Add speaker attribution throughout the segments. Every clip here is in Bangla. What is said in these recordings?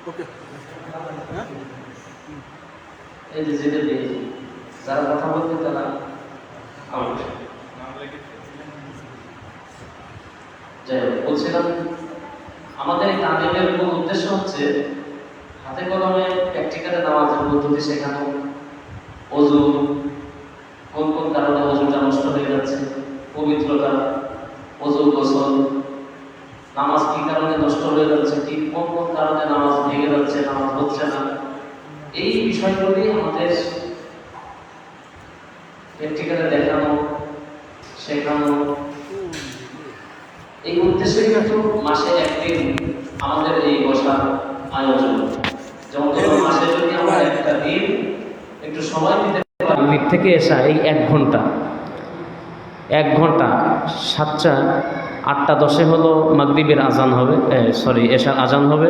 Speaker 1: ওকে হ্যাঁ
Speaker 2: এই যে যেটা পেয়েছি যারা কথা বলবে তারা আউট। যাই হোক, বলছিলাম আমাদের এই তালিমের মূল উদ্দেশ্য হচ্ছে হাতে কলমে প্র্যাকটিক্যালে নামাজের পদ্ধতি শেখানো, ওযু কোন কোন কারণে ওযুটা নষ্ট হয়ে যাচ্ছে, পবিত্রতা, ওযু গোসল, নামাজ কি কারণে নষ্ট হয়ে যাচ্ছে, কি কোন কোন কারণে নামাজ ভেঙে যাচ্ছে, নামাজ হচ্ছে না, এই বিষয়গুলি আমাদের প্র্যাকটিক্যালে দেখানো, শেখানো। এই উদ্দেশ্যে কিন্তু মাসে একদিন আমাদের এই বসার আয়োজন। যেমন ধরুন মাসে যদি আমরা একটা দিন একটু সময় দিতে পারি, মাগরিব থেকে এসা এই 1 ঘন্টা 7টা 8টা 10-এ হলো মাগরিবের আজান হবে, এশার আজান হবে।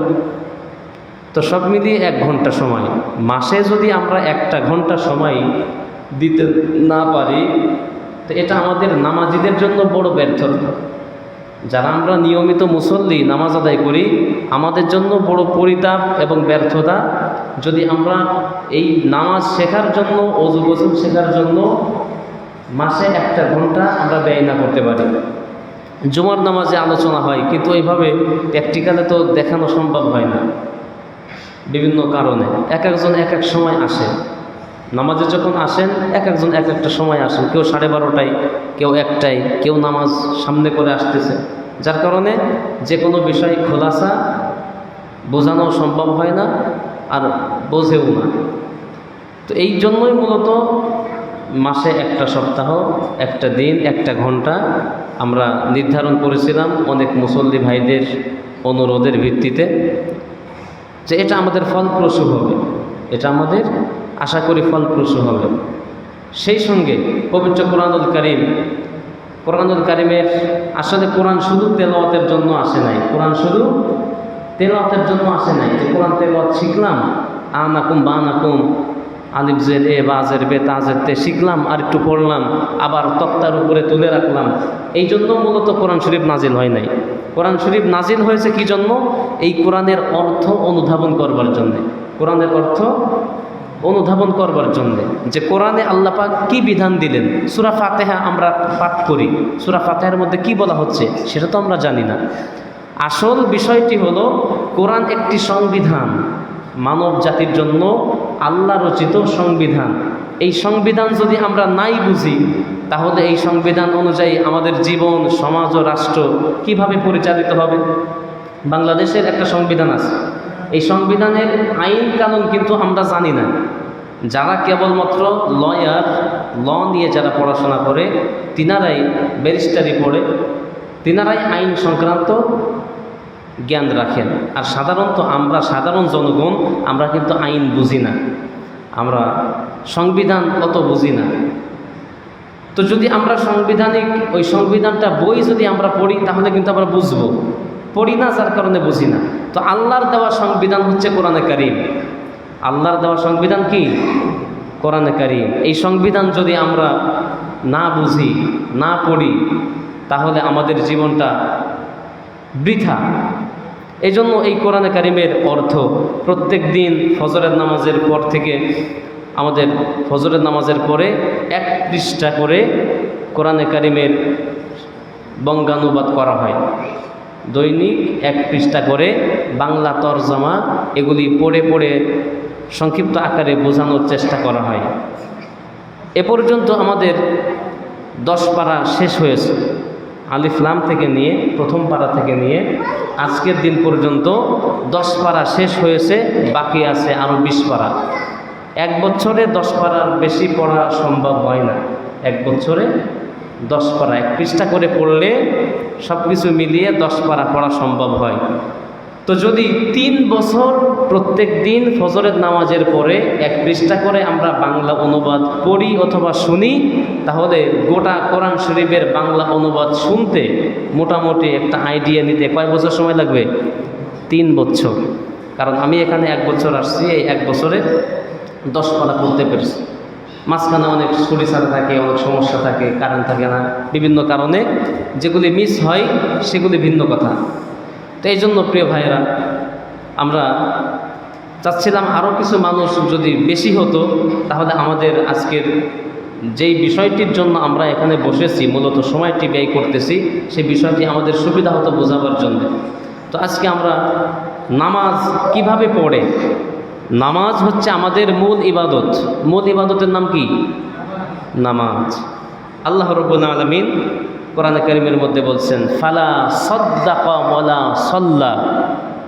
Speaker 2: তো সব মিলিয়ে 1 ঘন্টা সময়। মাসে যদি আমরা 1টা ঘন্টা সময় দিতে না পারি তো এটা আমাদের নামাজিদের জন্য বড় ব্যর্থতা। যারা আমরা নিয়মিত মুসল্লি নামাজ আদায় করি, আমাদের জন্য বড় পরিতাপ এবং ব্যর্থতা যদি আমরা এই নামাজ শেখার জন্য, ওযু গোসল শেখার জন্য মাসে 1টা ঘন্টা আমরা ব্যয় না করতে পারি। জুমার নামাজে আলোচনা হয়, কিন্তু এইভাবে প্র্যাকটিক্যালে তো দেখানো সম্ভব হয় না বিভিন্ন কারণে। এক একজন এক এক সময় আসে, নামাজে যখন আসেন এক একজন এক একটা সময় আসেন, কেউ 12:30টায়, কেউ 1টায়, কেউ নামাজ সামনে করে আসতেছে, যার কারণে যে কোনো বিষয় খোলাসা বোঝানো সম্ভব হয় না আর বোঝেও না। তো এই জন্যই মূলত মাসে 1টা সপ্তাহ, 1টা দিন, 1টা ঘন্টা আমরা নির্ধারণ করেছিলাম অনেক মুসল্লি ভাইদের অনুরোধের ভিত্তিতে, যে এটা আমাদের ফলপ্রসূ হবে, এটা আমাদের আশা করি ফলপ্রসূ হবে। সেই সঙ্গে পবিত্র কোরআনুল কারীমের আসলে কোরআন শুধু তেলাওয়াতের জন্য আসে নাই, কোরআন শুধু তেলাওয়াতের জন্য আসে নাই যে কোরআন তেলাওয়াত শিখলাম, আনাকুম বানাকুম, আলিফ জের এ বা জের বে তা জের তে শিখলাম আর একটু পড়লাম, আবার তক্তার উপরে তুলে রাখলাম। এই জন্য মূলত কোরআন শরীফ নাজিল হয় নাই। কোরআন শরীফ নাজিল হয়েছে কি জন্য? এই কোরআনের অর্থ অনুধাবন করবার জন্যে, কোরআনের অর্থ অনুধাবন করবার জন্যে, যে কোরআনে আল্লাহ পাক কী বিধান দিলেন। সূরা ফাতিহা আমরা পাঠ করি, সূরা ফাতিহার মধ্যে কি বলা হচ্ছে সেটা তো আমরা জানি না। আসল বিষয়টি হলো কোরআন একটি সংবিধান, মানব জাতির জন্য আল্লাহ রচিত সংবিধান। এই সংবিধান যদি আমরা নাই বুঝি তাহলে এই সংবিধান অনুযায়ী আমাদের জীবন, সমাজ ও রাষ্ট্র কিভাবে পরিচালিত হবে। বাংলাদেশের একটা সংবিধান আছে, এই সংবিধানের আইন কানুন কিন্তু আমরা জানি না। যারা কেবলমাত্র ল নিয়ে যারা পড়াশোনা করে, তিনারাই ব্যারিস্টারি পড়ে, তিনারাই আইন সংক্রান্ত জ্ঞান রাখেন। আর সাধারণত আমরা সাধারণ জনগণ আমরা কিন্তু আইন বুঝি না, আমরা সংবিধান অত বুঝি না। তো যদি আমরা ওই সংবিধানটা বই যদি আমরা পড়ি তাহলে কিন্তু আমরা বুঝবো, পড়ি না যার কারণে বুঝি না। তো আল্লাহর দেওয়া সংবিধান হচ্ছে কোরআনে কারীম। আল্লাহর দেওয়া সংবিধান কি? কোরআনে কারীম। এই সংবিধান যদি আমরা না বুঝি, না পড়ি, তাহলে আমাদের জীবনটা বৃথা। এই জন্য এই কোরআনে কারীমের অর্থ প্রত্যেক দিন ফজরের নামাজের পর থেকে আমাদের ফজরের নামাজের পরে 1 পৃষ্ঠা করে কোরআনে কারীমের বঙ্গানুবাদ করা হয়। দৈনিক 1 পৃষ্ঠা করে বাংলা তরজমা এগুলি পড়ে পড়ে সংক্ষিপ্ত আকারে বোঝানোর চেষ্টা করা হয়। এ পর্যন্ত আমাদের 10 পারা শেষ হয়েছে। আলিফ লাম থেকে নিয়ে, প্রথম পারা থেকে নিয়ে আজকের দিন পর্যন্ত 10 পারা শেষ হয়েছে, বাকি আছে আরও 20 পারা। 1 বছরে 10 পারার বেশি পড়া সম্ভব হয় না। 1 বছরে 10 পারা 1 পৃষ্ঠা করে পড়লে সব কিছু মিলিয়ে 10 পারা পড়া সম্ভব হয়। তো যদি 3 বছর প্রত্যেক দিন ফজরের নামাজের পরে 1 পৃষ্ঠা করে আমরা বাংলা অনুবাদ পড়ি অথবা শুনি, তাহলে গোটা কোরআন শরীফের বাংলা অনুবাদ শুনতে মোটামুটি একটা আইডিয়া নিতে কয় বছর সময় লাগবে? 3 বছর। কারণ আমি এখানে 1 বছর আসছি, এই 1 বছরে 10 পারা পড়তে পেরেছি। মাঝখানে অনেক ছুটিছাড়া থাকে, অনেক সমস্যা থাকে, কারেন্ট থাকে না, বিভিন্ন কারণে যেগুলি মিস হয় সেগুলি ভিন্ন কথা। তো এই জন্য প্রিয় ভাইয়েরা, আমরা চাচ্ছিলাম আরও কিছু মানুষ যদি বেশি হতো, তাহলে আমাদের আজকের যেই বিষয়টির জন্য আমরা এখানে বসেছি, মূলত সময়টি ব্যয় করতেছি, সেই বিষয়টি আমাদের সুবিধা হতো বোঝাবার জন্য। তো আজকে আমরা নামাজ কিভাবে পড়ে, নামাজ হচ্ছে আমাদের মূল ইবাদত। মূল ইবাদতের নাম কি? নামাজ। আল্লাহ রাব্বুল আলামিন কোরআনে কারীমের মধ্যে বলছেন, ফালা সাদ্দাকা ওয়ালা সাল্লা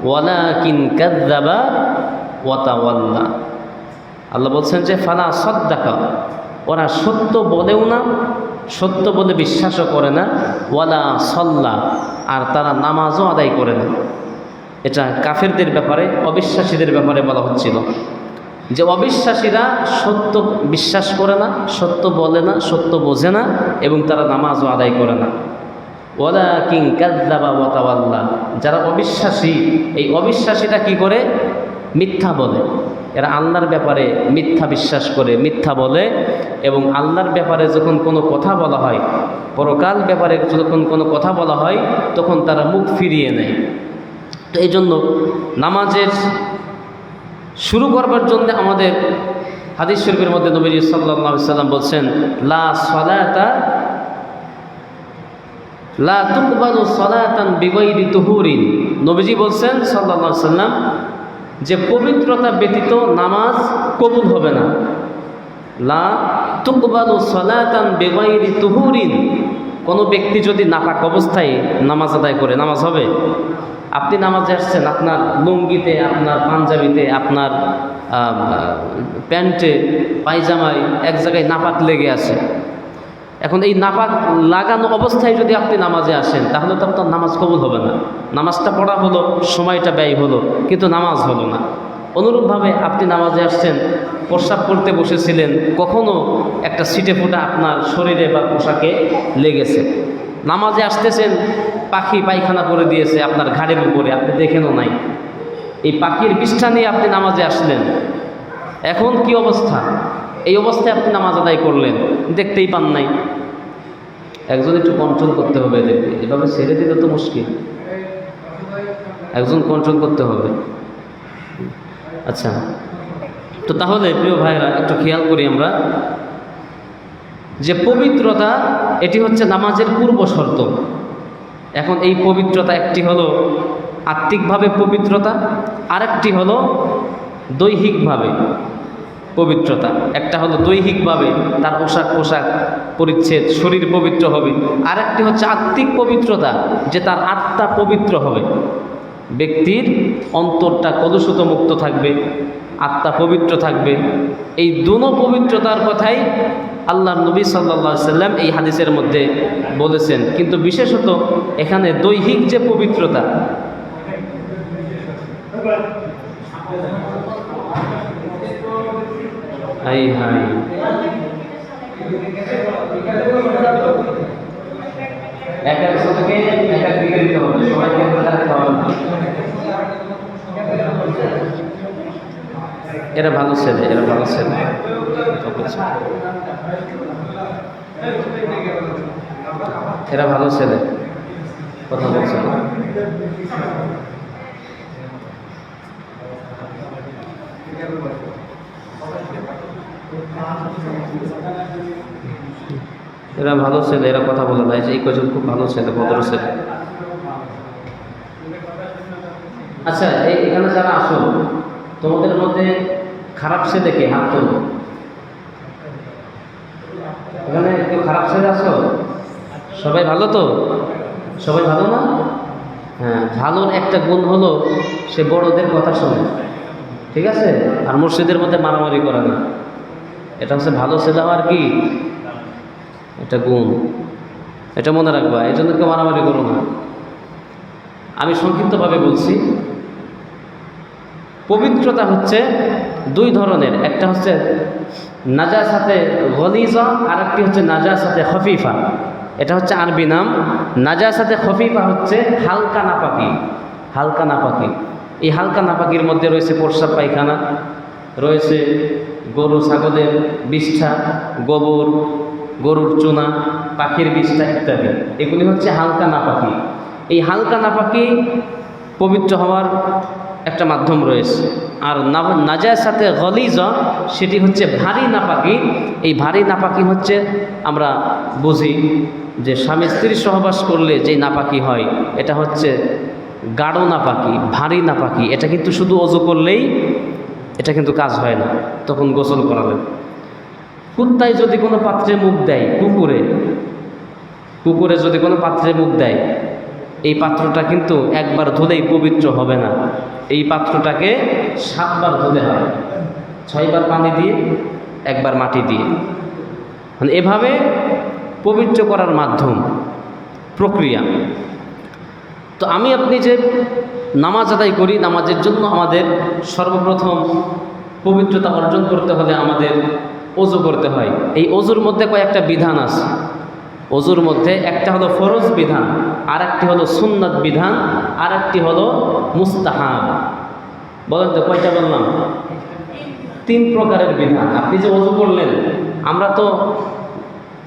Speaker 2: ওয়ালাকিন কাযযাবা ওয়া তাওয়াল্লা। আল্লাহ বলছেন যে ফালা সাদ্দাকা, ওরা সত্য বলেও না, সত্য বলে বিশ্বাসও করে না, ওয়ালা সাল্লা, আর তারা নামাজও আদায় করে না। এটা কাফেরদের ব্যাপারে, অবিশ্বাসীদের ব্যাপারে বলা হচ্ছিল যে অবিশ্বাসীরা সত্য বিশ্বাস করে না, সত্য বলে না, সত্য বোঝে না, এবং তারা নামাজও আদায় করে না। ওয়ালাকিন কাযযাবা ওয়া তাওয়াল্লা, যারা অবিশ্বাসী, এই অবিশ্বাসীরা কি করে? মিথ্যা বলে। এরা আল্লাহর ব্যাপারে মিথ্যা বিশ্বাস করে, মিথ্যা বলে, এবং আল্লাহর ব্যাপারে যখন কোনো কথা বলা হয়, পরকাল ব্যাপারে যখন কোনো কথা বলা হয়, তখন তারা মুখ ফিরিয়ে নেয়। তো এই জন্য নামাজের শুরু করবার জন্য আমাদের হাদিস শরীফের মধ্যে নবী সাল্লাল্লাহু আলাইহি ওয়াসাল্লাম বলছেন, লা সালাতা লা তুকবালু সালাতান বিগাইরি তুহুরিন। নবীজি বলছেন সাল্লাল্লাহু আলাইহি ওয়াসাল্লাম যে পবিত্রতা ব্যতীত নামাজ কবুল হবে না। লা তুকবালু সালাতান বিগাইরি তুহুরিন। কোনো ব্যক্তি যদি নাপাক অবস্থায় নামাজ আদায় করে, নামাজ হবে? আপনি নামাজে আসছেন, আপনার লুঙ্গিতে, আপনার পাঞ্জাবিতে, আপনার প্যান্টে, পায়জামায় এক জায়গায় নাপাক লেগে আছে। এখন এই নাপাক লাগানো অবস্থায় যদি আপনি নামাজে আসেন, তাহলে তো আপনার নামাজ কবুল হবে না। নামাজটা পড়া হলো, সময়টা ব্যয় হলো, কিন্তু নামাজ হলো না। অনুরূপভাবে আপনি নামাজে আসছেন, প্রস্রাব করতে বসেছিলেন, কখনো একটা ছিটে ফোঁটা আপনার শরীরে বা পোশাকে লেগেছে। নামাজে আসতেছেন, পাখি পায়খানা করে দিয়েছে আপনার ঘাড়ের উপরে, আপনি দেখেনও নাই। এই পাখির বিষ্ঠা নিয়ে আপনি নামাজে আসলেন, এখন কি অবস্থা? এই অবস্থায় আপনি নামাজ আদায় করলেন, দেখতেই পান নাই। একজন একটু কন্ট্রোল করতে হবে, দেখবে এভাবে ছেড়ে দিলে তো মুশকিল, একজন কন্ট্রোল করতে হবে। আচ্ছা, তো তাহলে প্রিয় ভাইরা একটু খেয়াল করি আমরা যে পবিত্রতা, এটি হচ্ছে নামাজের পূর্ব শর্ত। এখন এই পবিত্রতা, একটি হলো আত্মিকভাবে পবিত্রতা, আরেকটি হলো দৈহিকভাবে পবিত্রতা। একটা হলো দৈহিকভাবে, তার পোশাক পরিচ্ছেদ, শরীর পবিত্র হবে। আরেকটি হচ্ছে আত্মিক পবিত্রতা, যে তার আত্মা পবিত্র হবে, ব্যক্তির অন্তরটা কলুষিত মুক্ত থাকবে, আত্মা পবিত্র থাকবে। এই দুনো পবিত্রতার কথাই আল্লাহর নবী সাল্লাল্লাহু আলাইহি সাল্লাম এই হাদিসের মধ্যে বলেছেন। কিন্তু বিশেষত এখানে দৈহিক যে পবিত্রতা, হাই হাই, এক একজনকে এক এক দিকে দিতে হবে, সবাইকে থাকতে হবে না। এরা ভালো ছেলে, এরা ভালো ছেলে, এরা ভালো ছেলে, কথা বলছে না। এরা ভালো ছেলে, এরা কথা বলে না। এই কজন খুব ভালো ছেলে, ভদ্র ছেলে। আচ্ছা, এখানে যারা আসো, তোমাদের মধ্যে খারাপ ছেলে কে? হাত তোলো। এখানে কেউ খারাপ ছেলে আসো? সবাই ভালো তো? সবাই ভালো না? হ্যাঁ, ভালোর একটা গুণ হলো সে বড়দের কথা শোনে, ঠিক আছে? আর মসজিদের মধ্যে মারামারি করে না। এটা হচ্ছে ভালো ছেলে হওয়ার কি একটা গুণ, এটা মনে রাখবা। এই জন্য কেউ মারামারি করো না। আমি সংক্ষিপ্তভাবে বলছি, পবিত্রতা হচ্ছে দুই ধরনের। একটা হচ্ছে নাজাসাতে গলিজা, আর একটি হচ্ছে নাজাসাতে খফিফা। এটা হচ্ছে আরবি নাম। নাজাসাতে খফিফা হচ্ছে হালকা নাপাকি, হালকা নাপাকি। এই হালকা নাপাকির মধ্যে রয়েছে প্রস্রাব পায়খানা, রয়েছে গরু ছাগলের বিষ্ঠা, গোবর, গরুর চুনা, পাখির বিষ্ঠা ইত্যাদি। এগুলি হচ্ছে হালকা নাপাকি। এই হালকা নাপাকি পবিত্র হওয়ার একটা মাধ্যম রয়েছে। আর নাজাসাতে গলিজা সেটি হচ্ছে ভারী নাপাকি। এই ভারী নাপাকি হচ্ছে আমরা বুঝি যে স্বামী স্ত্রী সহবাস করলে যে নাপাকি হয় এটা হচ্ছে গাঢ় নাপাকি, ভারী নাপাকি। এটা কিন্তু শুধু ওযু করলেই এটা কিন্তু কাজ হয় না, তখন গোসল করালেন। কুত্তায় যদি কোনো পাত্রে মুখ দেয়, কুকুরে যদি কোনো পাত্রে মুখ দেয়, এই পাত্রটা কিন্তু একবার ধুলেই পবিত্র হবে না। এই পাত্রটাকে 7 বার ধুতে হয়, 6 বার পানি দিয়ে, 1 বার মাটি দিয়ে। মানে এভাবে পবিত্র করার মাধ্যম, প্রক্রিয়া। তো আমি আপনি যে নামাজ আদায় করি, নামাজের জন্য আমাদের সর্বপ্রথম পবিত্রতা অর্জন করতে হলে আমাদের ওযু করতে হয়। এই ওযুর মধ্যে কয়েকটা বিধান আছে। ওযুর মধ্যে একটা হলো ফরজ বিধান, আর একটি হলো সুন্নাত বিধান, আর একটি হলো মুস্তাহাব। বলেন তো কয়টা বললাম? 3 প্রকারের বিধান। আপনি যে ওযু করলেন, আমরা তো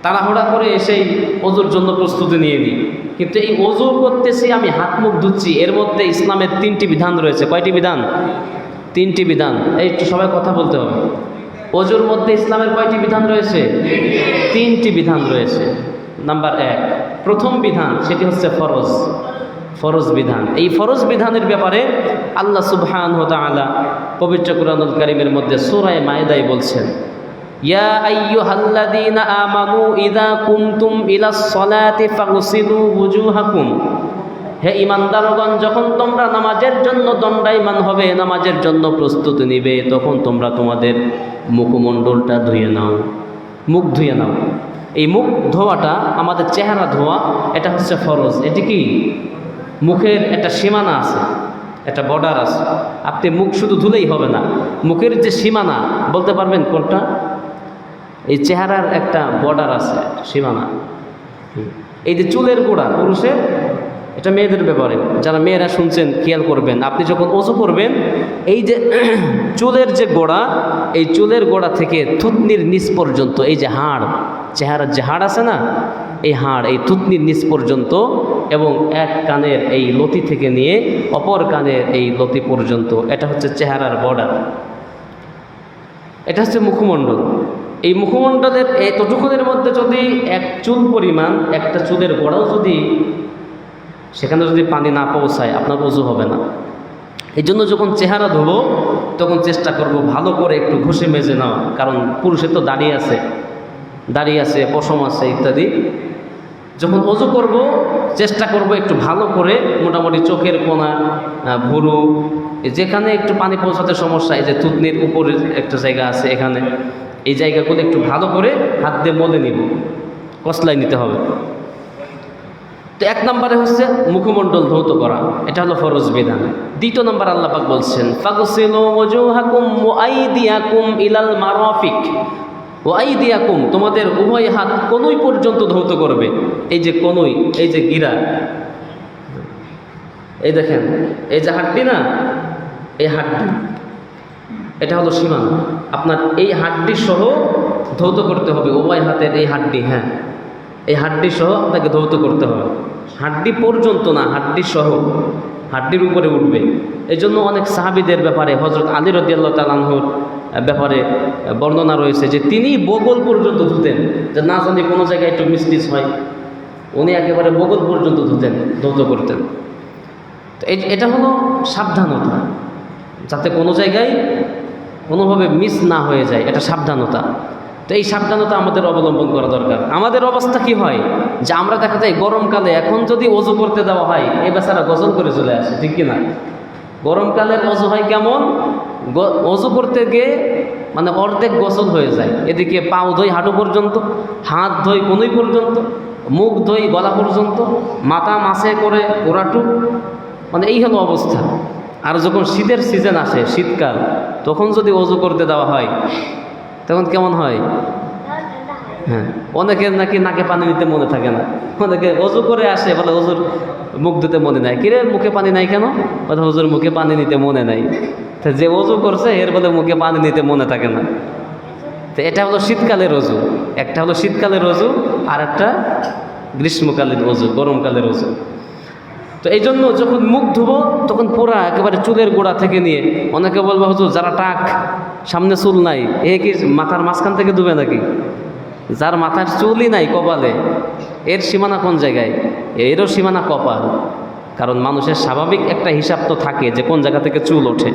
Speaker 2: তাড়াহুড়া করে এসেই ওযুর জন্য প্রস্তুতি নিয়ে নিই, কিন্তু এই ওযু করতেছি, আমি হাত মুখ ধুচ্ছি, এর মধ্যে ইসলামের 3টি বিধান রয়েছে। কয়টি বিধান? 3টি বিধান। এই একটু সবাই কথা বলতে হবে। ওযুর মধ্যে ইসলামের কয়টি বিধান রয়েছে? 3টি বিধান রয়েছে। নাম্বার 1, প্রথম বিধান, সেটি হচ্ছে ফরজ বিধান। এই ফরজ বিধানের ব্যাপারে আল্লাহ সুবহানাহু ওয়া তাআলা পবিত্র কুরআনুল কারীমের মধ্যে সূরা মায়েদায় বলছেন, ইয়া আইয়ুহাল্লাযীনা আমানু ইযা কুমতুম ইলাস সালাতি ফাগসিলু ওয়ুজুহাকুম। হে ঈমানদারগণ, যখন তোমরা নামাজের জন্য দণ্ডায়মান হবে, নামাজের জন্য প্রস্তুতি নিবে, তখন তোমরা তোমাদের মুখমণ্ডলটা ধুয়ে নাও, মুখ ধুয়ে নাও। এই মুখ ধোয়াটা, আমাদের চেহারা ধোয়া, এটা হচ্ছে ফরজ। এটি কি? মুখের একটা সীমানা আছে, একটা বর্ডার আছে। আপনি মুখ শুধু ধুলেই হবে না, মুখের যে সীমানা, বলতে পারবেন কোনটা? এই চেহারার একটা বর্ডার আছে, সীমানা। এই যে চুলের গোড়া পুরুষের, এটা মেয়েদের ব্যাপারে, যারা মেয়েরা শুনছেন খেয়াল করবেন। আপনি যখন ওযু করবেন, এই যে চুলের যে গোড়া, এই চুলের গোড়া থেকে থুতনির নিচ পর্যন্ত, এই যে হাড়, চেহারার যে হাড় আছে না, এই হাড় এই থুতনির নিচ পর্যন্ত, এবং এক কানের এই লতি থেকে নিয়ে অপর কানের এই লতি পর্যন্ত, এটা হচ্ছে চেহারার বর্ডার। এটা হচ্ছে মুখমণ্ডল। এই মুখমণ্ডলের এতটুকুনের মধ্যে যদি এক চুল পরিমাণ, একটা চুলের গোড়াও যদি সেখানে যদি পানি না পৌঁছায়, আপনার ওযু হবে না। এই জন্য যখন চেহারা ধোবো, তখন চেষ্টা করব ভালো করে একটু ঘষে মেজে নেওয়া। কারণ পুরুষের তো দাড়ি আছে, পশম আছে ইত্যাদি। যখন ওযু করব, চেষ্টা করব একটু ভালো করে, মোটামুটি চোখের কোণা, ভুরু, যেখানে একটু পানি পৌঁছাতে সমস্যা, এই যে থুতনির উপরের একটা জায়গা আছে, এখানে এই জায়গাগুলো একটু ভালো করে হাত দিয়ে মলে নিব, কসলাই নিতে হবে। তো 1 নম্বরে হচ্ছে মুখমণ্ডল ধৌত করা, এটা হলো ফরজ বিধান। 2 নম্বর আল্লাহ পাক বলছেন, ফাগসিলু ওয়াজুহাকুম ওয়া আইদিয়াকুম ইলাল মারাফিক। ওয়া আইদিয়াকুম, তোমাদের উভয় হাত কনুই পর্যন্ত ধৌত করবে। এই যে কনুই, এই যে গিরা, এই দেখেন, এই যে হাড্ডি না, এই হাড্ডি, এটা হলো সীমানা। আপনার এই হাড্ডি সহ ধৌত করতে হবে, উভয় হাতের এই হাড্ডি, হ্যাঁ, এই হাড্ডি সহ আপনাকে ধৌত করতে হবে। হাড্ডি পর্যন্ত না, হাড্ডি সহ, হাড্ডির উপরে উঠবে। এই জন্য অনেক সাহাবীদের ব্যাপারে, হযরত আলী রাদিয়াল্লাহু তাআলা আনহুর ব্যাপারে বর্ণনা রয়েছে যে তিনি বগল পর্যন্ত ধুতেন, যে না জানি কোনো জায়গায় একটু মিসলিস হয়, উনি একেবারে বগল পর্যন্ত ধৌত করতেন। তো এটা হলো সাবধানতা, যাতে কোনো জায়গায় কোনোভাবে মিস না হয়ে যায়, এটা সাবধানতা। তো এই সাবধানতা আমাদের অবলম্বন করা দরকার। আমাদের অবস্থা কি হয়, যে আমরা দেখা যায় গরমকালে এখন যদি ওযু করতে দেওয়া হয়, এই বেচারা গোসল করে চলে আসে, ঠিক কিনা? গরমকালের ওযু হয় কেমন? ওযু করতে গিয়ে মানে অর্ধেক গোসল হয়ে যায়। এদিকে পাও ধোই হাঁটু পর্যন্ত, হাত ধোই কনুই পর্যন্ত, মুখ ধোই গলা পর্যন্ত, মাথা মাসে করে গোড়াটু, মানে এই হলো অবস্থা। আর যখন শীতের সিজন আসে, শীতকাল, তখন যদি ওযু করতে দেওয়া হয়, তখন কেমন হয়? হ্যাঁ, অনেকের নাকি নাকে পানি নিতে মনে থাকে না, অনেকে ওযু করে আসে, বলে হুজুর মুখ ধুতে মনে নাই। কিরে, মুখে পানি নাই কেন? বলে হুজুর মুখে পানি নিতে মনে নাই। তো যে ওযু করছে এর বলে মুখে পানি নিতে মনে থাকে না। তো এটা হলো শীতকালের ওযু, একটা হলো শীতকালের ওযু, আর একটা গ্রীষ্মকালের ওযু, গরমকালের ওযু। তো এই জন্য যখন মুখ ধুবো তখন পুরা একেবারে চুলের গোড়া থেকে নিয়ে, অনেকে বলবো হুজুর যারা টাক সামনে চুল নাই এ কি মাথার মাঝখান থেকে ধুবে নাকি? যার মাথার চুলই নাই কপালে, এর সীমানা কোন জায়গায়? এরও সীমানা কপাল। কারণ মানুষের স্বাভাবিক একটা হিসাব তো থাকে যে কোন জায়গা থেকে চুল ওঠে,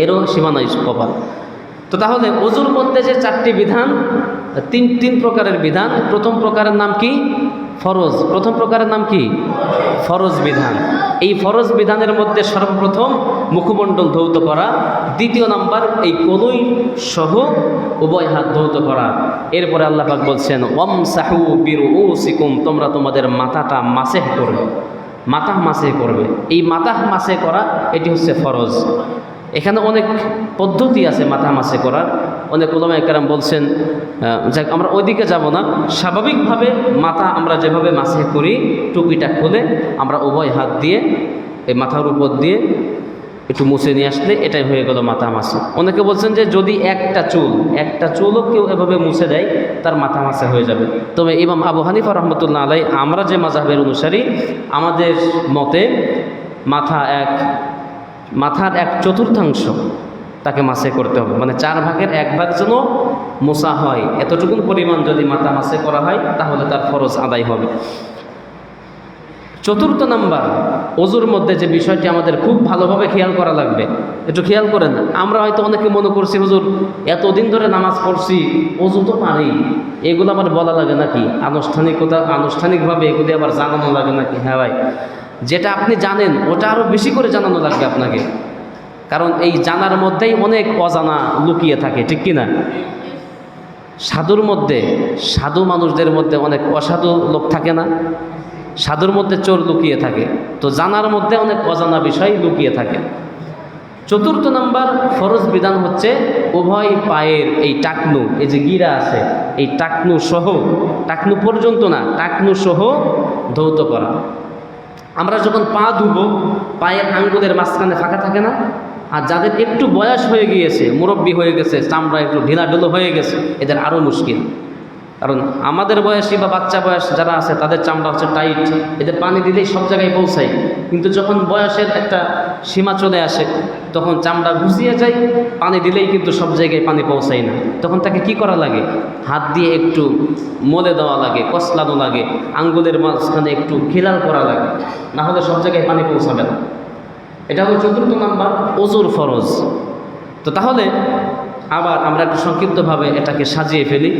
Speaker 2: এরও সীমানা কপাল। তো তাহলে ওযুর মধ্যে যে 4টি বিধান, তিন প্রকারের বিধান। প্রথম প্রকারের নাম কি? ফরজ। প্রথম প্রকারের নাম কি? ফরজ বিধান। এই ফরজ বিধানের মধ্যে সর্বপ্রথম মুখমণ্ডল ধৌত করা, দ্বিতীয় নাম্বার এই কনুই সহ উভয় হাত ধৌত করা। এরপরে আল্লাহ পাক বলছেন ওয়ামসাহু বিরুউসিকুম, তোমরা তোমাদের মাথাটা মাসেহ করবে, মাথা মাসেহ করবে। এই মাথা মাসেহ করা এটি হচ্ছে ফরজ। এখানে অনেক পদ্ধতি আছে মাথা মাসে করার। অনেক উলামায়ে কেরাম বলছেন, যাক আমরা ওইদিকে যাব না, স্বাভাবিকভাবে মাথা আমরা যেভাবে মাসে করি, টুপিটা খুলে আমরা উভয় হাত দিয়ে এই মাথার উপর দিয়ে একটু মুছে নিয়ে আসলে এটাই হয়ে গেল মাথা মাসে। অনেকে বলছেন যে যদি একটা চুলও কেউ এভাবে মুছে দেয় তার মাথা মাসে হয়ে যাবে। তবে ইমাম আবু হানিফা রহমতুল্লাহ আলাই, আমরা যে মাযহাবের অনুসারী, আমাদের মতে মাথার 1/4 তাকে মাসে করতে হবে, মানে 4 ভাগের 1 ভাগ যেন মোছা হয়, এতটুকুন পরিমাণ যদি মাথা মাসে করা হয় তাহলে তার ফরজ আদায় হবে। 4র্থ নাম্বার, ওযুর মধ্যে যে বিষয়টি আমাদের খুব ভালোভাবে খেয়াল করা লাগবে, একটু খেয়াল করেন। আমরা হয়তো অনেকে মনে করছি হুজুর এতদিন ধরে নামাজ পড়ছি, ওযু তো পারি, এগুলো আবার বলা লাগে নাকি? আনুষ্ঠানিকভাবে এগুলি আবার জানানো লাগে নাকি? হ্যাঁ ভাই, যেটা আপনি জানেন ওটা আরও বেশি করে জানানো লাগবে আপনাকে। কারণ এই জানার মধ্যেই অনেক অজানা লুকিয়ে থাকে, ঠিক কিনা? সাধু মানুষদের মধ্যে অনেক অসাধু লোক থাকে না? সাধুর মধ্যে চোর লুকিয়ে থাকে, তো জানার মধ্যে অনেক অজানা বিষয় লুকিয়ে থাকে। 4র্থ নাম্বার ফরজ বিধান হচ্ছে উভয় পায়ের এই টাকনু, এই যে গিরা আছে, এই টাকনু সহ, টাকনু পর্যন্ত না, টাকনু সহ ধৌত করা। আমরা যখন পা ধুবো, পায়ের আঙ্গুলের মাঝখানে ফাঁকা থাকে না? আর যাদের একটু বয়স হয়ে গিয়েছে, মুরব্বি হয়ে গেছে, চামড়া একটু ঢিলাঢুলো হয়ে গেছে, এদের আরও মুশকিল। কারণ আমাদের বয়সী বা বাচ্চা বয়স যারা আছে তাদের চামড়া হচ্ছে টাইট, এদের পানি দিলেই সব জায়গায় পৌঁছায়। কিন্তু যখন বয়সের একটা সীমা চলে আসে তখন চামড়া ঘুষিয়ে যায়, পানি দিলেই কিন্তু সব জায়গায় পানি পৌঁছায় না। তখন তাকে কি করা লাগে? হাত দিয়ে একটু মলে দেওয়া লাগে, কসলানো লাগে, আঙ্গুলের মাঝখানে একটু খিলাল করা লাগে, না হলে সব জায়গায় পানি পৌঁছাবে না। এটা হলো 4র্থ নাম্বার, ওযুর ফরজ। তো তাহলে আবার আমরা একটু সংক্ষিপ্তভাবে এটাকে সাজিয়ে ফেলি।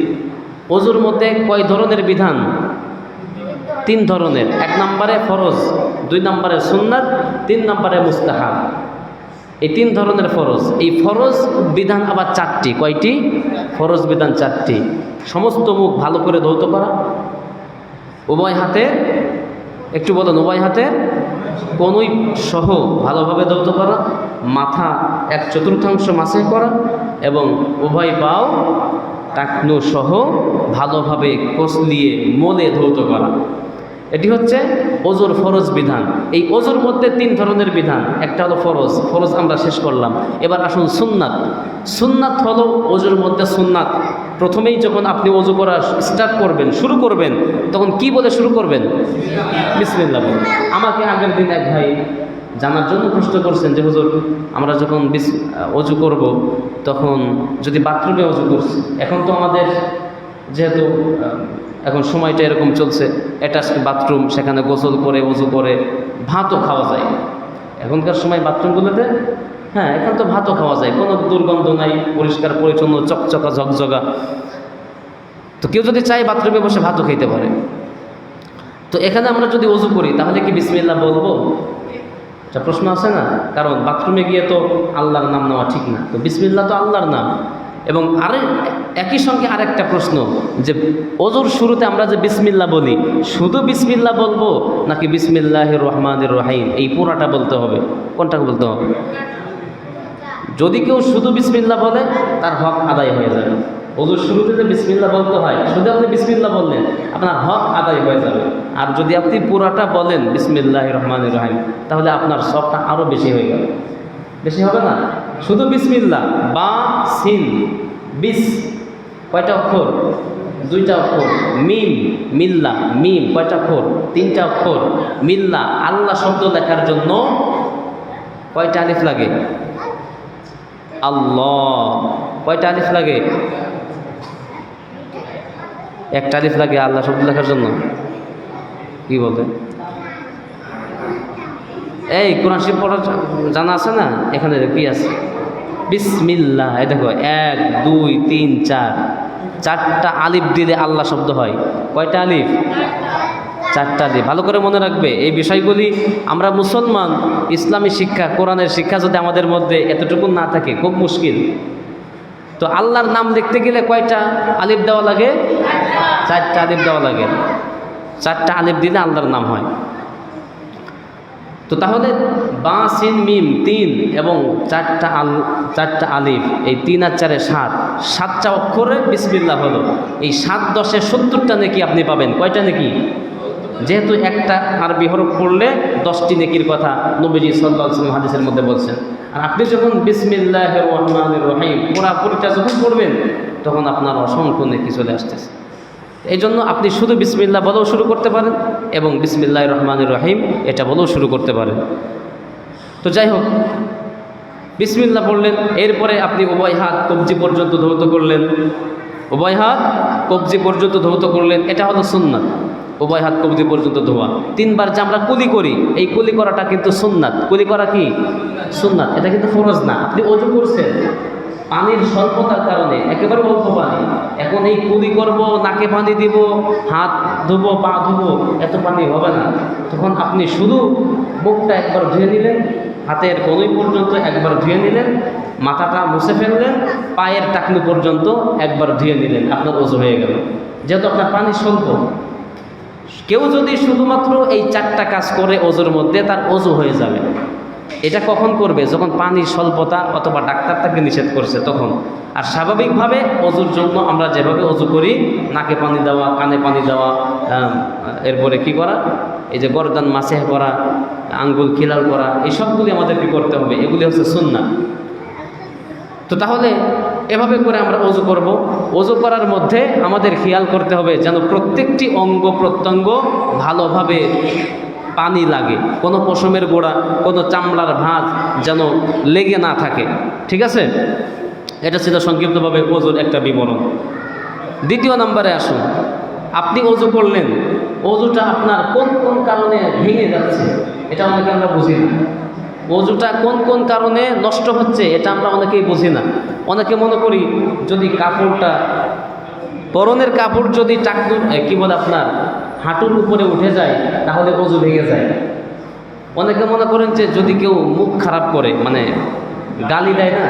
Speaker 2: ওযুর মধ্যে কয় ধরনের বিধান? 3 ধরনের। 1 নম্বরে ফরজ, 2 নম্বরে সুন্নাত, 3 নম্বরে মুস্তাহাব। এই 3 ধরনের ফরজ। এই ফরজ বিধান আবার 4টি। কয়টি? ফরজ বিধান 4টি। সমস্ত মুখ ভালো করে ধৌত করা, উভয় হাতে, একটু বলুন, উভয় হাতে কনুই সহ ভালোভাবে ধৌত করা, মাথা 1/4 মাসে করা এবং উভয় পাও টাকনু সহ ভালোভাবে কসলিয়ে মলে ধৌত করা। এটি হচ্ছে ওযুর ফরজ বিধান। এই ওযুর মধ্যে 3 ধরনের বিধান। একটা হলো ফরজ আমরা শেষ করলাম। এবার আসুন সুন্নাত। সুন্নাত হলো ওযুর মধ্যে সুন্নাত। প্রথমেই যখন আপনি ওযু করা স্টার্ট করবেন, শুরু করবেন, তখন কি বলে শুরু করবেন? বিসমিল্লাহ বলে। আমাকে আগের দিন এক ভাই জানার জন্য প্রশ্ন করছেন যে হুজুর আমরা যখন ওযু করব তখন যদি বাথরুমে ওযু করছি, এখন তো আমাদের যেহেতু এখন সময়টা এরকম চলছে, অ্যাটাচ বাথরুম, সেখানে গোসল করে ওযু করে ভাতও খাওয়া যায় এখনকার সময় বাথরুমগুলোতে। হ্যাঁ, এখন তো ভাতও খাওয়া যায়, কোনো দুর্গন্ধ নাই, পরিষ্কার পরিচ্ছন্ন, চকচকা ঝকঝকা। তো কেউ যদি চায় বাথরুমে বসে ভাতও খেতে পারে। তো এখানে আমরা যদি ওযু করি তাহলে কি বিসমিল্লাহ বলবো? এটা প্রশ্ন আছে না? কারণ বাথরুমে গিয়ে তো আল্লাহর নাম নেওয়া ঠিক না, তো বিসমিল্লাহ তো আল্লাহর নাম। এবং একই সঙ্গে আরেকটা প্রশ্ন যে ওযুর শুরুতে আমরা যে বিসমিল্লাহ বলি, শুধু বিসমিল্লাহ বলবো নাকি বিসমিল্লাহির রহমানির রহিম এই পুরাটা বলতে হবে? কোনটা বলতে হবে? যদি কেউ শুধু বিসমিল্লাহ বলে তার হক আদায় হয়ে যাবে। ওযুর শুরুতে যে বিসমিল্লাহ বলতে হয়, শুধু আপনি বিসমিল্লাহ বললেন, আপনার হক আদায় হয়ে যাবে। আর যদি আপনি পুরাটা বলেন বিসমিল্লাহির রহমানির রহিম, তাহলে আপনার সবটা আরও বেশি হয়ে গেল। বেশি হবে না? শুধু বিসমিল্লাহ, বা সিন, বিস, কয়টা অক্ষর? দুইটা অক্ষর। মিম, মিল্লা, মিম কয়টা অক্ষর? তিনটা অক্ষর। মিল্লা, আল্লাহ শব্দ লেখার জন্য কয়টা আলিফ লাগে? আল্লাহ, কয়টা আলিফ লাগে? একটা আলিফ লাগে আল্লাহ শব্দ লেখার জন্য। কি বলে? এই কোরআন শরীফ পড়া জানা আছে না? এখানে কি আছে? বিসমিল্লাহ। এই দেখো 1 2 3 4, চারটা আলিফ দিলে আল্লাহ শব্দ হয়। কয়টা আলিফ? চারটা আলিফ। ভালো করে মনে রাখবে এই বিষয়গুলি। আমরা মুসলমান, ইসলামী শিক্ষা, কোরআনের শিক্ষা যদি আমাদের মধ্যে এতটুকু না থাকে খুব মুশকিল। তো আল্লাহর নাম লিখতে গেলে কয়টা আলিফ দেওয়া লাগে? চারটা আলিফ দেওয়া লাগে। চারটা আলিফ দিলে আল্লাহর নাম হয়। তো তাহলে বা সিন মিম 3 এবং চারটা আলিফ, এই 3 আর 4 7, 7টা অক্ষরে বিসমিল্লাহ হলো। এই 7 10 70টা নেকি আপনি পাবেন। কয়টা নেকি? যেহেতু একটা আরবি হরফ পড়লে 10টি নেকির কথা নবীজি সাল্লাল্লাহু আলাইহি ওয়াসাল্লাম হাদিসের মধ্যে বলছেন। আর আপনি যখন বিসমিল্লাহির রহমানির রহিম পুরোটা যখন পড়বেন তখন আপনার অসংখ্য নেকি চলে আসতেছে। এই জন্য আপনি শুধু বিসমিল্লাহ বলেও শুরু করতে পারেন এবং বিসমিল্লাহির রহমানির রহিম এটা বলেও শুরু করতে পারেন। তো যাই হোক, বিসমিল্লাহ পড়লেন, এরপরে আপনি উভয় হাত কবজি পর্যন্ত ধৌত করলেন। উভয় হাত কবজি পর্যন্ত ধৌত করলেন, এটা হলো সুন্নাত। উভয় হাত কবজি পর্যন্ত ধোয়া। 3 বার যে আমরা কুলি করি, এই কুলি করাটা কিন্তু সুন্নাত। কুলি করা কি সুন্নাত, এটা কিন্তু ফরজ না। আপনি ওযু করছেন, পানির স্বল্পতার কারণে একেবারে অল্প পানি, এখন এই কুলি করব, নাকে পানি দিব, হাত ধুবো, পা ধুবো, এত পানি হবে না। তখন আপনি শুধু মুখটা একবার ধুয়ে নিলেন, হাতের কনুই পর্যন্ত একবার ধুয়ে নিলেন, মাথাটা মুছে ফেললেন, পায়ের টাকনু পর্যন্ত একবার ধুয়ে নিলেন, আপনার ওযু হয়ে গেল। যেহেতু আপনার পানি স্বল্প, কেউ যদি শুধুমাত্র এই 4টা কাজ করে ওযুর মধ্যে, তার ওযু হয়ে যাবে। এটা কখন করবে? যখন পানির স্বল্পতা অথবা ডাক্তার তাকে নিষেধ করছে তখন। আর স্বাভাবিকভাবে ওযুর জন্য আমরা যেভাবে ওযু করি, নাকে পানি দেওয়া, কানে পানি দেওয়া, এরপরে কি করা, এই যে গর্দান মাসেহ করা, আঙ্গুল খিলাল করা, এই সবগুলি আমাদেরকে করতে হবে। এগুলি হচ্ছে সুন্নাত। তো তাহলে এভাবে করে আমরা ওযু করব। ওযু করার মধ্যে আমাদের খেয়াল করতে হবে যেন প্রত্যেকটি অঙ্গ প্রত্যঙ্গ ভালোভাবে পানি লাগে, কোনো পশমের গোড়া, কোনো চামড়ার ভাঁজ যেন লেগে না থাকে। ঠিক আছে? এটা ছিল সংক্ষিপ্তভাবে ওযুর একটা বিবরণ। দ্বিতীয় নম্বরে আসুন, আপনি ওযু করলেন, ওযুটা আপনার কোন কোন কারণে ভেঙে যাচ্ছে এটা অনেকে আমরা বুঝি না। ওযুটা কোন কোন কারণে নষ্ট হচ্ছে এটা আমরা অনেকেই বুঝি না। অনেকে মনে করি যদি কাপড়টা, পরনের কাপড় যদি টাকনুর কি বলে আপনার হাঁটুর উপরে উঠে যায় তাহলে ওযু ভেঙে যায়। অনেকে মনে করেন যে যদি কেউ মুখ খারাপ করে, মানে গালি দেয় না,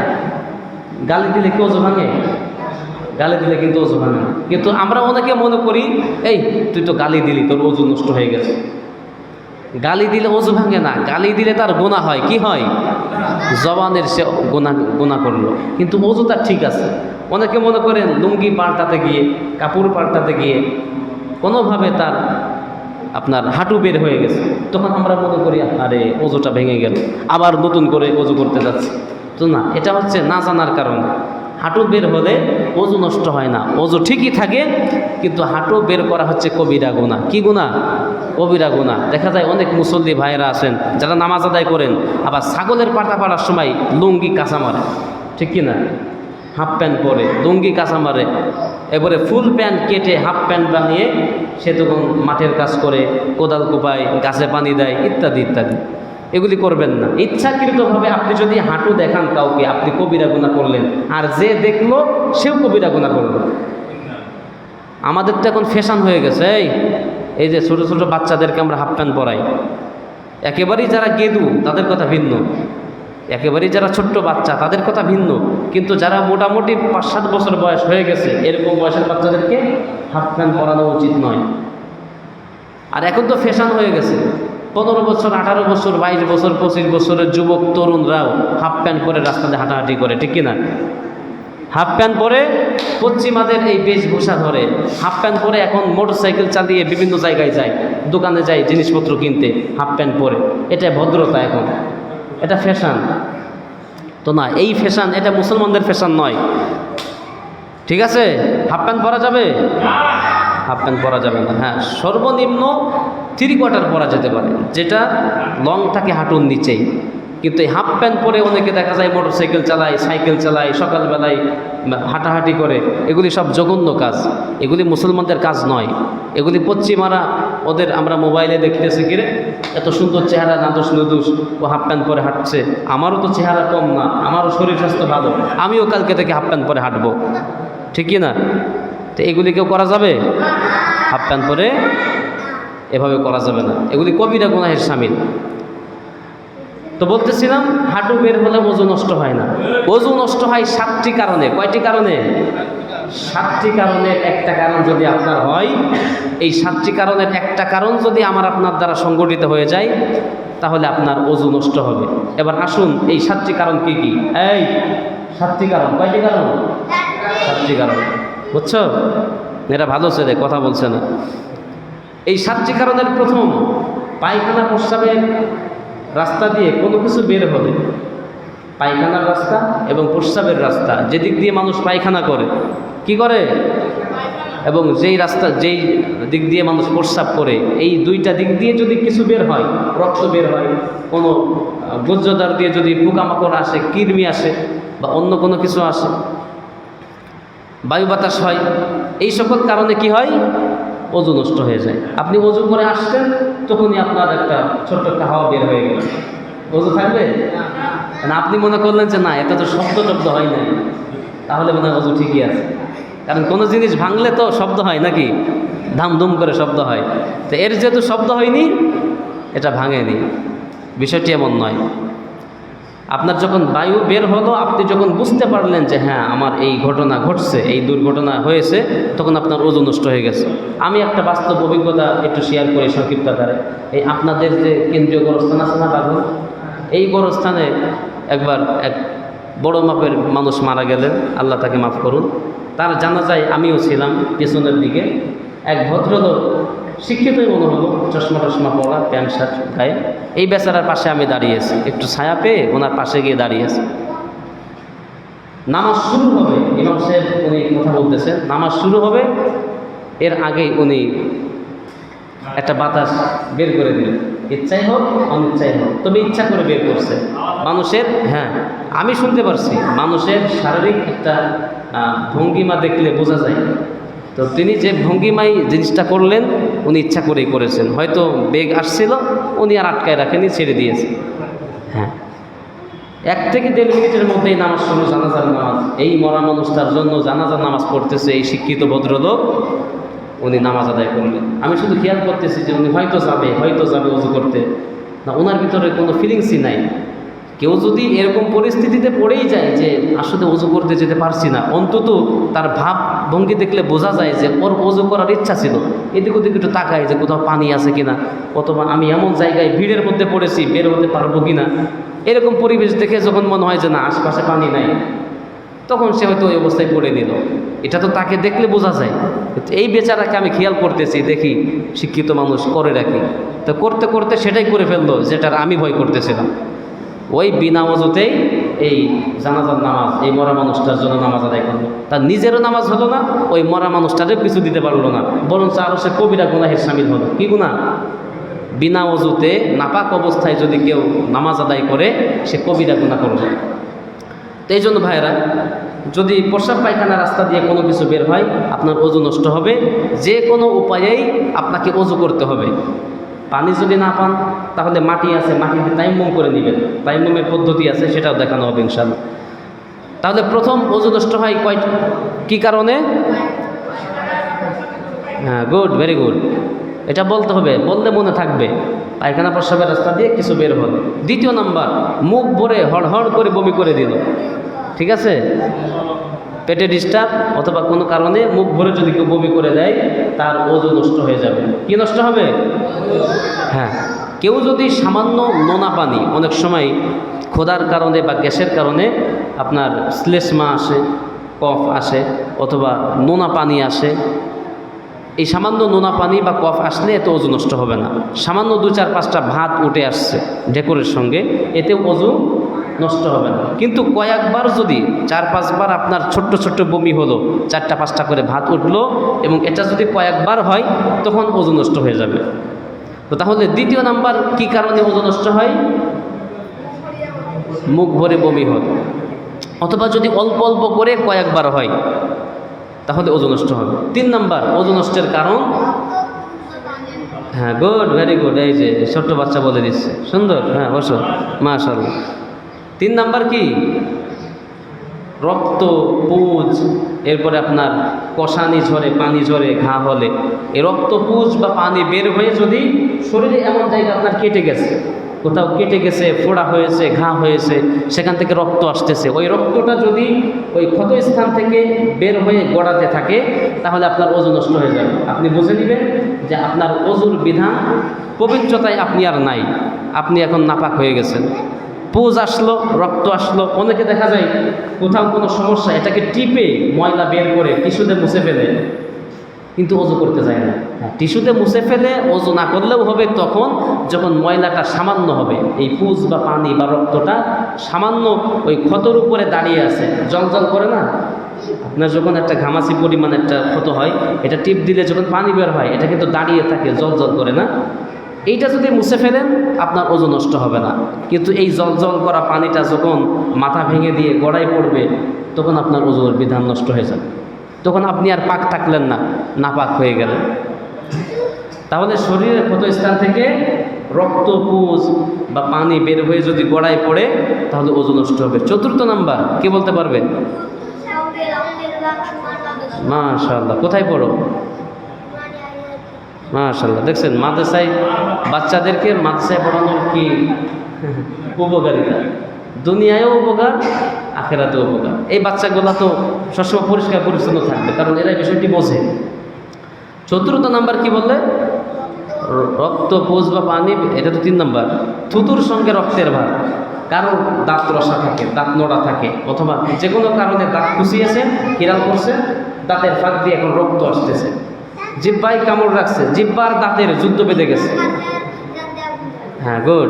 Speaker 2: গালি দিলে কি ওযু ভাঙে? গালি দিলে কিন্তু ওযু ভাঙে না। কিন্তু আমরা অনেকে মনে করি এই তুই তো গালি দিলি, তোর ওযু নষ্ট হয়ে গেছে। গালি দিলে ওযু ভাঙে না, গালি দিলে তার গুনাহ হয়। কি হয়? জবানের সে গুনাহ করলো, কিন্তু ওযু তার ঠিক আছে। অনেকে মনে করেন লুঙ্গি পাল্টাতে গিয়ে, কাপড় পাল্টাতে গিয়ে কোনোভাবে তার আপনার হাঁটু বের হয়ে গেছে, তখন আমরা মনে করি আরে ওযুটা ভেঙে গেল, আবার নতুন করে ওযু করতে যাচ্ছে। তো না, এটা হচ্ছে না জানার কারণে। হাঁটু বের হলে ওযু নষ্ট হয় না, ওযু ঠিকই থাকে, কিন্তু হাঁটু বের করা হচ্ছে কবিরা গুনাহ। কি গুনাহ? কবিরা গুনাহ। দেখা যায় অনেক মুসল্লি ভাইয়েরা আছেন যারা নামাজ আদায় করেন, আবার ছাগলের পাটা পাড়ার সময় লুঙ্গি কাঁচা মারে, ঠিক কি না? হাফ প্যান্ট পরে লুঙ্গি কাঁচা মারে, এবারে ফুল প্যান্ট কেটে হাফ প্যান্ট বানিয়ে সে তখন মাঠের কাজ করে, কোদাল কোপায়, গাছে পানি দেয়, ইত্যাদি ইত্যাদি। এগুলি করবেন না। ইচ্ছাকৃতভাবে আপনি যদি হাঁটু দেখান কাউকে, আপনি কবিরা গুনাহ করলেন, আর যে দেখলো সেও কবিরা গুনাহ করলো। আমাদের তো এখন ফ্যাশন হয়ে গেছে, এই যে ছোটো ছোটো বাচ্চাদেরকে আমরা হাফ প্যান্ট পরাই, একেবারেই যারা গেদু তাদের কথা ভিন্ন, একেবারেই যারা ছোট্ট বাচ্চা তাদের কথা ভিন্ন, কিন্তু যারা মোটামুটি 5-7 বছর বয়স হয়ে গেছে এরকম বয়সের বাচ্চাদেরকে হাফ প্যান্ট পরানো উচিত নয়। আর এখন তো ফ্যাশন হয়ে গেছে, 15 বছর, 18 বছর, 22 বছর, 25 বছরের যুবক তরুণরাও হাফ প্যান্ট পরে রাস্তাতে হাঁটাহাঁটি করে, ঠিক কিনা? হাফ প্যান্ট পরে পশ্চিমাদের এই বেশভূষা ধরে হাফ প্যান্ট পরে এখন মোটরসাইকেল চালিয়ে বিভিন্ন জায়গায় যায়, দোকানে যায় জিনিসপত্র কিনতে হাফ প্যান্ট পরে। এটা ভদ্রতা এখন, এটা ফ্যাশন তো না। এই ফ্যাশন এটা মুসলমানদের ফ্যাশন নয়। ঠিক আছে? হাফ প্যান্ট পরা যাবে? হাফ প্যান্ট পরা যাবে না। হ্যাঁ, সর্বনিম্ন 3/4 পরা যেতে পারে, যেটা লং থাকে হাঁটুর নিচেই। কিন্তু এই হাফ প্যান্ট পরে অনেকে দেখা যায় মোটরসাইকেল চালায়, সাইকেল চালায়, সকালবেলায় হাঁটাহাঁটি করে। এগুলি সব জঘন্য কাজ, এগুলি মুসলমানদের কাজ নয়। এগুলি পশ্চিমারা, ওদের আমরা মোবাইলে দেখতেছি কিরে এত সুন্দর চেহারা, নাদুস নুদুস, ও হাফ প্যান্ট পরে হাঁটছে। আমারও তো চেহারা কম না, আমারও শরীর স্বাস্থ্য ভালো, আমিও কালকে থেকে হাফ প্যান্ট পরে হাঁটবো, ঠিক কি না? তো এগুলি কেউ করা যাবে? হাফ প্যান্ট পরে এভাবে করা যাবে না, এগুলি কবিরা গুনাহের শামিল। তো বলতেছিলাম, হাঁটু বের হলে ওজু নষ্ট হয় না। ওজু নষ্ট হয় 7টি কারণে। কয়টি কারণে? 7টি কারণের একটা কারণ যদি আপনার হয়, এই 7টি কারণের একটা কারণ যদি আপনার দ্বারা সংগঠিত হয়ে যায়, তাহলে আপনার ওজু নষ্ট হবে। এবার আসুন, এই 7টি কারণ কি কি? এই 7টি কারণ। কয়টি কারণ? 7টি কারণ। বুঝছো? এরা ভালো ছেলে, কথা বলছে না। এই 7টি কারণের প্রথম, পায়খানা প্রস্রাবের রাস্তা দিয়ে কোনো কিছু বের হলে, পায়খানার রাস্তা এবং প্রস্রাবের রাস্তা, যেদিক দিয়ে মানুষ পায়খানা করে, কি করে, এবং যেই দিক দিয়ে মানুষ প্রস্রাব করে, এই দুইটা দিক দিয়ে যদি কিছু বের হয়, রক্ত বের হয়, কোনো গুজ্জদার দিয়ে যদি পোকামাকড় আসে, কৃমি আসে, বা অন্য কোনো কিছু আসে, বায়ু বাতাস হয়, এই সকল কারণে কি হয়? ওজু নষ্ট হয়ে যায়। আপনি ওজু করে আসছেন, তখনই আপনার একটা ছোট্ট একটা হাওয়া বের হয়ে গেল, ওজু থাকবে না? আপনি মনে করলেন যে না, এটা তো শব্দ হয় নাই, তাহলে মনে হয় ওজু ঠিকই আছে। কারণ কোনো জিনিস ভাঙলে তো শব্দ হয় নাকি? ধামধুম করে শব্দ হয়। তো এর যেহেতু শব্দ হয়নি, এটা ভাঙেনি। বিষয়টি এমন নয়। আপনার যখন বায়ু বের হলো, আপনি যখন বুঝতে পারলেন যে হ্যাঁ, আমার এই ঘটনা ঘটছে, এই দুর্ঘটনা হয়েছে, তখন আপনার ওজু নষ্ট হয়ে গেছে। আমি একটা বাস্তব অভিজ্ঞতা একটু শেয়ার করি সংক্ষিপ্ত আকারে। এই আপনাদের যে কেন্দ্রীয় গোরস্থান আছে না, বাঘুর, এই গোরস্থানে একবার এক বড় মাপের মানুষ মারা গেলেন, আল্লাহ তাকে মাফ করুন। তার জানাজায় আমিও ছিলাম পেছনের দিকে। এক ভদ্রলোক, শিক্ষিতই মনে হলো, চশমা টশমা পরা, প্যান্ট শার্ট গায়ে, এই বেচারার পাশে আমি দাঁড়িয়েছি, একটু ছায়া পেয়ে ওনার পাশে গিয়ে দাঁড়িয়েছি। নামাজ শুরু হবে, ইমাম সাহেব উনি কথা বলতেছেন, নামাজ শুরু হবে, এর আগেই উনি একটা বাতাস বের করে দিলেন। ইচ্ছাই হোক অনিচ্ছাই হোক, তবে ইচ্ছা করে বের করছে। মানুষের, হ্যাঁ আমি শুনতে পারছি, মানুষের শারীরিক একটা ভঙ্গিমা দেখলে বোঝা যায়। তো তিনি যে ভঙ্গিমায় জিনিসটা করলেন, উনি ইচ্ছা করেই করেছেন। হয়তো বেগ আসছিল, উনি আর আটকায় রাখেনি, ছেড়ে দিয়েছে। হ্যাঁ, 1 থেকে 1.5 মিনিটের মধ্যেই নামাজ শুরু, জানাজার নামাজ। এই মরা মানুষটার জন্য জানাজার নামাজ পড়তেছে এই শিক্ষিত ভদ্রলোক, উনি নামাজ আদায় করলেন। আমি শুধু খেয়াল করতেছি যে উনি হয়তো যাবে ওযু করতে, না ওনার ভিতরে কোনো ফিলিংসই নাই। কেউ যদি এরকম পরিস্থিতিতে পড়েই যায় যে আসলে ওযু করতে যেতে পারছি না, অন্তত তার ভাব ভঙ্গি দেখলে বোঝা যায় যে ওর ওযু করার ইচ্ছা ছিল। এদিক ওদিক একটু তাকায় যে কোথাও পানি আছে কিনা, অথবা আমি এমন জায়গায় ভিড়ের মধ্যে পড়েছি, বের হতে পারবো কিনা। এরকম পরিবেশ দেখে যখন মনে হয় যে না, আশপাশে পানি নাই, তখন সে হয়তো ওই অবস্থায় পড়ে নিল। এটা তো তাকে দেখলে বোঝা যায়। এই বেচারাকে আমি খেয়াল করতেছি, দেখি শিক্ষিত মানুষ করে রাখি, তো করতে করতে সেটাই করে ফেললো যেটার আমি ভয় করতেছিলাম। ওই বিনা ওযুতেই এই জানাজার নামাজ, এই মরা মানুষটার জন্য নামাজ আদায় করলো। তার নিজেরও নামাজ হলো না, ওই মরা মানুষটারও কিছু দিতে পারলো না, বরঞ্চ আরও সে কবিরা গুনাহের শামিল হলো। কি গুনাহ? বিনা ওযুতে নাপাক অবস্থায় যদি কেউ নামাজ আদায় করে, সে কবিরা গুনাহ করবে। তো এই জন্য ভাইয়েরা, যদি প্রস্রাব পায়খানা রাস্তা দিয়ে কোনো কিছু বের হয়, আপনার ওযু নষ্ট হবে। যে কোনো উপায়েই আপনাকে ওযু করতে হবে। পানি যদি না পান, তাহলে মাটি আছে, মাটিতে তায়াম্মুম করে নেবেন। তায়াম্মুমের পদ্ধতি আছে, সেটাও দেখানো হবে ইনশাআল্লাহ। তাহলে প্রথম ওযু নষ্ট হয় কী কারণে? হ্যাঁ, গুড, ভেরি গুড। এটা বলতে হবে, বললে মনে থাকবে। পায়খানা প্রস্রাবের রাস্তা দিয়ে কিছু বের হল। দ্বিতীয় নাম্বার, মুখ ভরে হড়হড় করে বমি করে দিল। ঠিক আছে? পেটে ডিস্টার্ব অথবা কোনো কারণে মুখ ভরে যদি কেউ বমি করে দেয়, তার ওযু নষ্ট হয়ে যাবে। কি নষ্ট হবে? হ্যাঁ, কেউ যদি সামান্য নোনা পানি, অনেক সময় ক্ষুধার কারণে বা গ্যাসের কারণে আপনার শ্লেষ্মা আসে, কফ আসে, অথবা নোনা পানি আসে, এই সামান্য নোনা পানি বা কফ আসলে এতে ওযু নষ্ট হবে না। সামান্য 2, 4, 5টা ভাত উঠে আসছে ঢেকুরের সঙ্গে, এতে ওযু নষ্ট হবে না। কিন্তু কয়েকবার যদি 4-5 বার আপনার ছোট্ট ছোট্ট বমি হলো, 4টা-5টা করে ভাত উঠলো, এবং এটা যদি কয়েকবার হয় তখন ওযু নষ্ট হয়ে যাবে। তো তাহলে দ্বিতীয় নাম্বার কি কারণে ওযু নষ্ট হয়? মুখ ভরে বমি হয়, অথবা যদি অল্প অল্প করে কয়েকবার হয় তাহলে ওযু নষ্ট হবে। 3 নাম্বার ওযু নষ্টের কারণ, হ্যাঁ গুড, ভেরি গুড, এই যে ছোট্ট বাচ্চা বলে দিচ্ছে, সুন্দর, হ্যাঁ বসো, মাশাআল্লাহ। 3 নাম্বার কি? রক্ত, পুজ, এরপরে আপনার কষানি ঝরে, পানি ঝরে, ঘা হলে এই রক্ত, পুজ বা পানি বের হয়ে যদি শরীরে এমন জায়গা আপনার কেটে গেছে, কোথাও কেটে গেছে, ফোড়া হয়েছে, ঘা হয়েছে, সেখান থেকে রক্ত আসতেছে, ওই রক্তটা যদি ওই ক্ষত স্থান থেকে বের হয়ে গড়াতে থাকে তাহলে আপনার ওযু নষ্ট হয়ে যাবে। আপনি বুঝে নেবেন যে আপনার ওযুর বিধান, পবিত্রতায় আপনি আর নাই, আপনি এখন নাপাক হয়ে গেছেন। পুজ আসলো, রক্ত আসলো, অনেকে দেখা যায় কোথাও কোনো সমস্যা, এটাকে টিপে ময়লা বের করে টিস্যুতে মুছে ফেলে, কিন্তু ওযু করতে যায় না। টিস্যুতে মুছে ফেলে ওযু না করলেও হবে তখন যখন ময়লাটা সামান্য হবে, এই পুজ বা পানি বা রক্তটা সামান্য ওই ক্ষতর উপরে দাঁড়িয়ে আছে, জল জল করে না। আপনার যখন একটা ঘামাচি পরিমাণ একটা ক্ষত হয়, এটা টিপ দিলে যখন পানি বের হয় এটা কিন্তু দাঁড়িয়ে থাকে, জল জল করে না। এইটা যদি মুছে ফেলেন আপনার ওযু নষ্ট হবে না। কিন্তু এই জল জল করা পানিটা যখন মাথা ভেঙে দিয়ে গড়ায় পড়বে তখন আপনার ওযুর বিধান নষ্ট হয়ে যাবে, তখন আপনি আর পাক থাকলেন না, নাপাক হয়ে গেলেন। তাহলে শরীরের ক্ষত স্থান থেকে রক্ত, পুজ বা পানি বের হয়ে যদি গড়ায় পড়ে তাহলে ওযু নষ্ট হবে। 4র্থ নাম্বার কে বলতে পারবে? মাশাআল্লাহ, কোথায় পড়ো? মাশাআল্লাহ, দেখছেন মাদ্রাসায় বাচ্চাদেরকে মাদ্রাসায় পড়ানোর কি উপকারিতা, দুনিয়ায়ও উপকার, আখেরাতেও উপকার। এই বাচ্চাগুলো তো সবসময় পরিষ্কার পরিচ্ছন্ন থাকবে, কারণ এরা বিষয়টি বোঝে। 4র্থ নাম্বার কি বললে? রক্ত, পুজ বা পানি, এটা তো 3 নাম্বার। থুতুর সঙ্গে রক্তের ভার, কারো দাঁত রসা থাকে, দাঁত নোড়া থাকে, অথবা যে কোনো কারণে দাঁত খুশিয়েছে, হিরাল করছে, দাঁতের ফাঁক দিয়ে এখন রক্ত আসতেছে, জিহ্বায় কামড় রাখছে, জিহ্বার দাঁতের যুদ্ধ বেঁধে গেছে। হ্যাঁ গুড,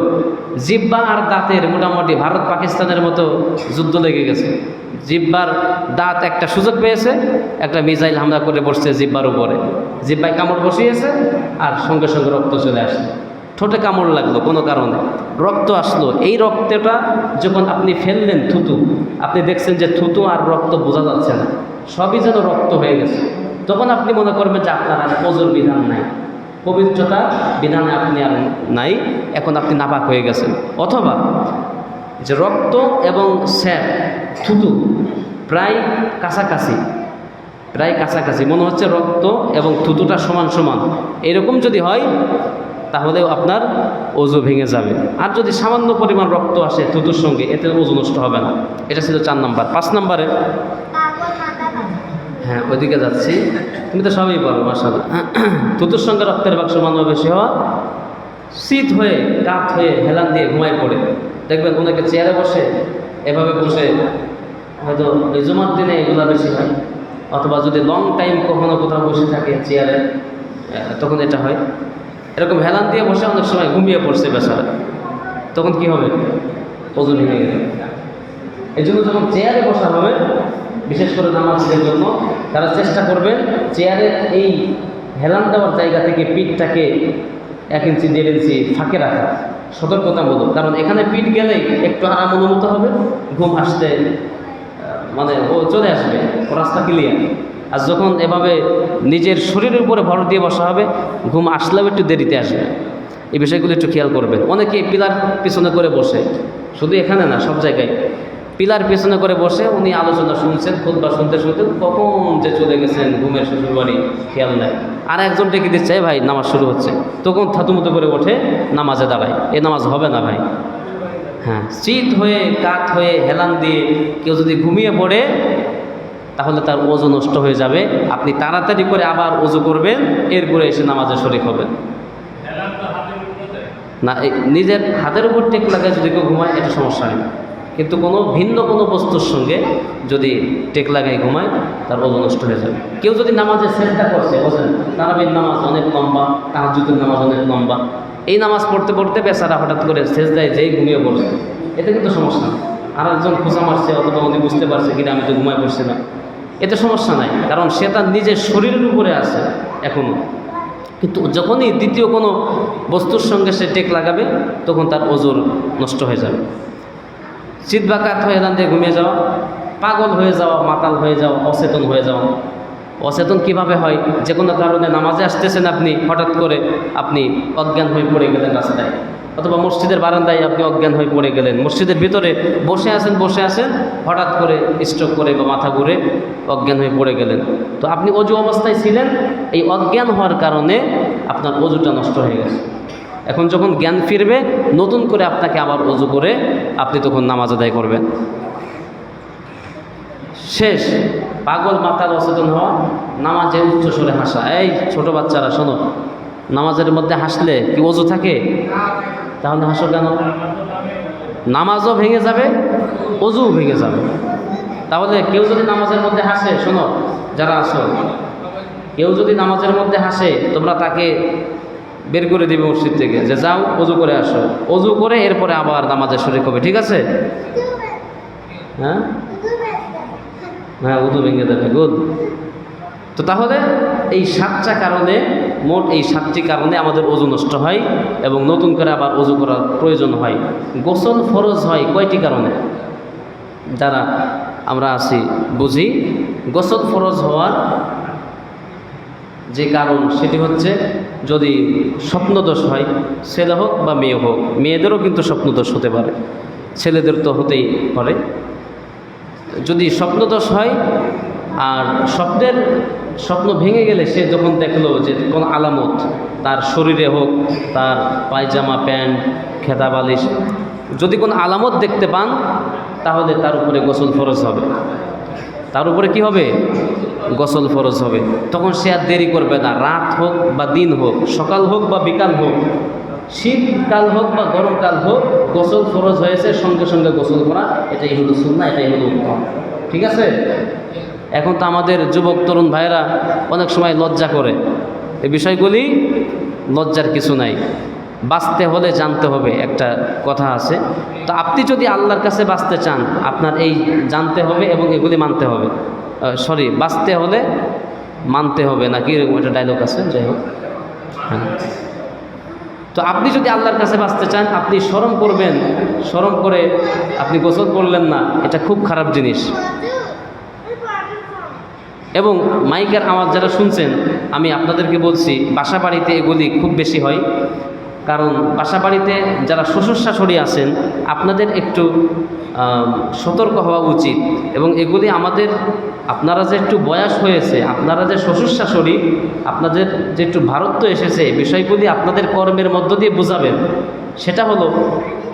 Speaker 2: জিহ্বা আর দাঁতের মোটামুটি ভারত পাকিস্তানের মতো যুদ্ধ লেগে গেছে। জিহ্বার দাঁত একটা সুযোগ পেয়েছে, একটা মিসাইল হামলা করে বসছে জিহ্বার উপরে, জিহ্বায় কামড় বসিয়েছে আর সঙ্গে সঙ্গে রক্ত চলে আসলো। ঠোঁটে কামড় লাগলো কোনো কারণে, রক্ত আসলো। এই রক্তটা যখন আপনি ফেললেন থুতু, আপনি দেখছেন যে থুতু আর রক্ত বোঝা যাচ্ছে না, সবই যেন রক্ত হয়ে গেছে। তখন আপনি মনে করবেন যে আপনার আর ওযুর বিধান নাই, পবিত্রতা বিধানে আপনি আর নাই, এখন আপনি নাপাক হয়ে গেছেন। অথবা যে রক্ত এবং স্যাপ, থুতু প্রায় কাছাকাছি, মনে হচ্ছে রক্ত এবং থুতুটা সমান সমান, এরকম যদি হয় তাহলেও আপনার ওযু ভেঙে যাবে। আর যদি সামান্য পরিমাণ রক্ত আসে থুতুর সঙ্গে, এতে ওযু নষ্ট হবে না। এটা ছিল 4 নাম্বার। 5 নাম্বারে, হ্যাঁ ওইদিকে যাচ্ছি, তুমি তো সবই বলো মাশাআল্লাহ। থুতুর সঙ্গে রক্তের ভাগ সমান বেশি হওয়া, শীত হয়ে, কাত হয়ে, হেলান দিয়ে ঘুমায় পড়ে, দেখবেন অনেকে চেয়ারে বসে, এভাবে বসে, হয়তো এই জুমার দিনে এগুলা বেশি হয়, অথবা যদি লং টাইম কখনো কোথাও বসে থাকে চেয়ারে, তখন এটা হয়। এরকম হেলান দিয়ে বসে অনেক সময় ঘুমিয়ে পড়ছে বেচারা, তখন কি হবে? ওযু ভেঙে গেল। এই জন্য যখন চেয়ারে বসা হবে, বিশেষ করে নামাজের জন্য তারা চেষ্টা করবেন চেয়ারের এই হেলান দেওয়ার জায়গা থেকে পিঠটাকে 1 ইঞ্চি 1.5 ইঞ্চি ফাঁকে রাখা, সতর্কতামূলক। কারণ এখানে পিঠ গেলেই একটু আরাম অনুভূত হবে, ঘুম আসতে মানে ও চলে আসবে, রাস্তা ক্লিয়ার। আর যখন এভাবে নিজের শরীরের উপরে ভর দিয়ে বসা হবে, ঘুম আসলেও একটু দেরিতে আসবে। এই বিষয়গুলো একটু খেয়াল করবেন। অনেকে পিলার পিছনে করে বসে, শুধু এখানে না সব জায়গায় পিলার পেছনে করে বসে উনি আলোচনা শুনছেন, খুতবা শুনতে শুনতে কখন যে চলে গেছেন ঘুমের শ্বশুর বাড়ি, খেয়াল নাই। আর একজন ডেকে দিচ্ছে, ভাই নামাজ শুরু হচ্ছে, তখন থাতুমতো করে ওঠে, নামাজে দাঁড়ায়। এ নামাজ হবে না ভাই। হ্যাঁ, শীত হয়ে, কাত হয়ে, হেলান দিয়ে কেউ যদি ঘুমিয়ে পড়ে তাহলে তার ওযু নষ্ট হয়ে যাবে। আপনি তাড়াতাড়ি করে আবার ওযু করবেন, এরপরে এসে নামাজে শরীক হবেন। না, নিজের হাতের উপর টেক লাগায় যদি কেউ ঘুমায় এটা সমস্যা নেই, কিন্তু কোনো ভিন্ন কোনো বস্তুর সঙ্গে যদি টেক লাগাই ঘুমায় তার ওযু নষ্ট হয়ে যাবে। কেউ যদি নামাজে সেজদা করছে, বলছেন তারাবির নামাজ অনেক লম্বা, তাহাজ্জুদের নামাজ অনেক লম্বা, এই নামাজ পড়তে পড়তে বেচারা হঠাৎ করে সেজদায় যেই ঘুমিয়ে পড়ছে, এতে কিন্তু সমস্যা নেই। আর একজন খোঁচা মারছে অথবা উনি বুঝতে পারছে কিনা আমি তো ঘুমায় পড়ছিলাম, এতে সমস্যা নাই, কারণ সে তার নিজের শরীরের উপরে আছে এখনও। কিন্তু যখনই দ্বিতীয় কোনো বস্তুর সঙ্গে সে টেক লাগাবে তখন তার ওজুর নষ্ট হয়ে যাবে। চিৎবাকাত হয়ে এলান দিয়ে ঘুমিয়ে যাওয়া, পাগল হয়ে যাওয়া, মাতাল হয়ে যাওয়া, অচেতন হয়ে যাওয়া। অচেতন কিভাবে হয়? যে কোনো কারণে নামাজে আসতেছেন আপনি, হঠাৎ করে আপনি অজ্ঞান হয়ে পড়ে গেলেন রাস্তায়, অথবা মসজিদের বারান্দায় আপনি অজ্ঞান হয়ে পড়ে গেলেন, মসজিদের ভিতরে বসে আছেন, হঠাৎ করে স্ট্রোক করে বা মাথা ঘুরে অজ্ঞান হয়ে পড়ে গেলেন। তো আপনি অজু অবস্থায় ছিলেন, এই অজ্ঞান হওয়ার কারণে আপনার অজুটা নষ্ট হয়ে গেছে। এখন যখন জ্ঞান ফিরবে নতুন করে আপনাকে আবার অজু করে আপনি তখন নামাজ আদায় করবেন। শেষ। পাগল মাতাল অচেতন হওয়া, নামাজে উচ্চস্বরে হাসা। এই ছোট বাচ্চারা শোনো, নামাজের মধ্যে হাসলে কি অজু থাকে? তাহলে হাসো কেন? নামাজও ভেঙে যাবে, অজুও ভেঙে যাবে। তাহলে কেউ যদি নামাজের মধ্যে হাসে, শোনো যারা আসো, কেউ যদি নামাজের মধ্যে হাসে তোমরা তাকে বের করে দিবে মসজিদ থেকে, যে যাও অজু করে আসো। অজু করে এরপরে আবার নামাজের শরীক হবে, ঠিক আছে? হ্যাঁ হ্যাঁ, উজু ভেঙে দেবে। গুড। তো তাহলে এই 7টা কারণে, মোট এই 7টি কারণে আমাদের অজু নষ্ট হয় এবং নতুন করে আবার অজু করার প্রয়োজন হয়। গোসল ফরজ হয় কয়টি কারণে? যারা আমরা আছি বুঝি। গোসল ফরজ হওয়ার যে কারণ সেটি হচ্ছে যদি স্বপ্নদোষ হয়, ছেলে হোক বা মেয়ে হোক, মেয়েদেরও কিন্তু স্বপ্নদোষ হতে পারে, ছেলেদের তো হতেই পারে। যদি স্বপ্নদোষ হয় আর স্বপ্ন ভেঙে গেলে সে যখন দেখলো যে কোনো আলামত তার শরীরে হোক, তার পায়জামা, প্যান্ট, খেতা, বালিশ, যদি কোনো আলামত দেখতে পান তাহলে তার উপরে গোসল ফরজ হবে। তার উপরে কি হবে? গোসল ফরজ হবে। তখন সে আর দেরি করবে না, রাত হোক বা দিন হোক, সকাল হোক বা বিকাল হোক, শীতকাল হোক বা গরমকাল হোক, গোসল ফরজ হয়েছে, সঙ্গে সঙ্গে গোসল করা, এটাই হলো সুন্নাহ, এটাই হলো উত্তম। ঠিক আছে? এখন তো আমাদের যুবক তরুণ ভাইয়েরা অনেক সময় লজ্জা করে। এই বিষয়গুলি লজ্জার কিছু নাই, বাঁচতে হলে জানতে হবে, একটা কথা আছে। তো আপনি যদি আল্লাহর কাছে বাঁচতে চান, আপনার এই জানতে হবে এবং এগুলি মানতে হবে। বাঁচতে হলে মানতে হবে, নাকি এরকম একটা ডায়লগ আছে, যাই হোক। হ্যাঁ, তো আপনি যদি আল্লাহর কাছে বাঁচতে চান, আপনি শরম করবেন, শরম করে আপনি গোসল করলেন না, এটা খুব খারাপ জিনিস। এবং মাইকের আওয়াজ যারা শুনছেন, আমি আপনাদেরকে বলছি, বাসা বাড়িতে এগুলি খুব বেশি হয়। কারণ বাসা বাড়িতে যারা শ্বশুর শাশুড়ি আছেন, আপনাদের একটু সতর্ক হওয়া উচিত। এবং এগুলি আপনারা যে একটু বয়স হয়েছে, আপনারা যে শ্বশুর শাশুড়ি, আপনাদের যে একটু ভারত্ব এসেছে, বিষয়গুলি আপনাদের কর্মের মধ্য দিয়ে বোঝাবেন। সেটা হলো,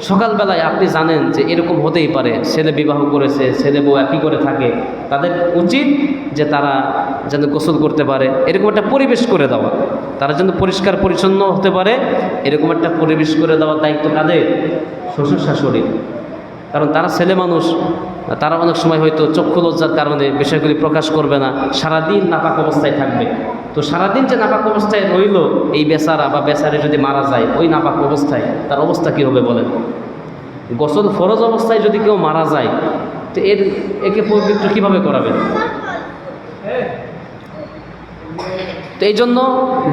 Speaker 2: সকালবেলায় আপনি জানেন যে এরকম হতেই পারে, ছেলে বিবাহ করেছে, ছেলে বউ একই করে থাকে, তাদের উচিত যে তারা যেন গোসল করতে পারে, এরকম একটা পরিবেশ করে দেওয়া, তারা যেন পরিষ্কার পরিচ্ছন্ন হতে পারে, এরকম একটা পরিবেশ করে দেওয়ার দায়িত্ব কাদের? শ্বশুর শাশুড়ি। কারণ তারা ছেলে মানুষ, তারা অনেক সময় হয়তো চক্ষু লজ্জার কারণে বিষয়গুলি প্রকাশ করবে না, সারাদিন নাপাক অবস্থায় থাকবে। তো সারাদিন যে নাপাক অবস্থায় রইল, এই বেচারা বা বেচারি যদি মারা যায় ওই নাপাক অবস্থায়, তার অবস্থা কী হবে বলেন? গোসল ফরজ অবস্থায় যদি কেউ মারা যায়, তো একে পবিত্র কীভাবে করাবেন? তো এই জন্য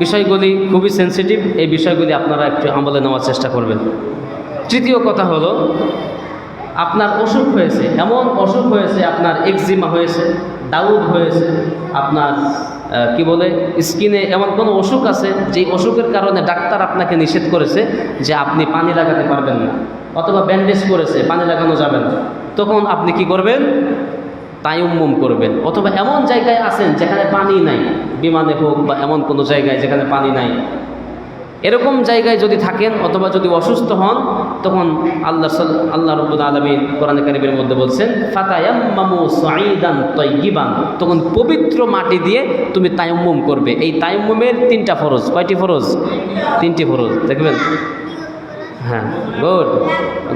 Speaker 2: বিষয়গুলি খুবই সেন্সিটিভ, এই বিষয়গুলি আপনারা একটু আমলে নেওয়ার চেষ্টা করবেন। তৃতীয় কথা হলো, আপনার অসুখ হয়েছে, এমন অসুখ হয়েছে, আপনার এক্সিমা হয়েছে, দাউদ হয়েছে, আপনার কি বলে স্কিনে এমন কোনো অসুখ আছে যে অসুখের কারণে ডাক্তার আপনাকে নিষেধ করেছে যে আপনি পানি লাগাতে পারবেন না, অথবা ব্যান্ডেজ করেছে, পানি লাগানো যাবে না। তখন আপনি কি করবেন? তায়াম্মুম করবেন। অথবা এমন জায়গায় আছেন যেখানে পানি নাই, বিমানে হোক বা এমন কোনো জায়গায় যেখানে পানি নাই, এরকম জায়গায় যদি থাকেন অথবা যদি অসুস্থ হন, তখন আল্লাহ রাব্বুল আলামিন কোরআনে কারীমের মধ্যে বলছেন, ফাতায়াম্মামু সাঈদান তাইয়িবান, তখন পবিত্র মাটি দিয়ে তুমি তায়াম্মুম করবে। এই তায়াম্মুমের 3টা ফরজ। কয়টি ফরজ? 3টি ফরজ। দেখবেন, হ্যাঁ, গুড।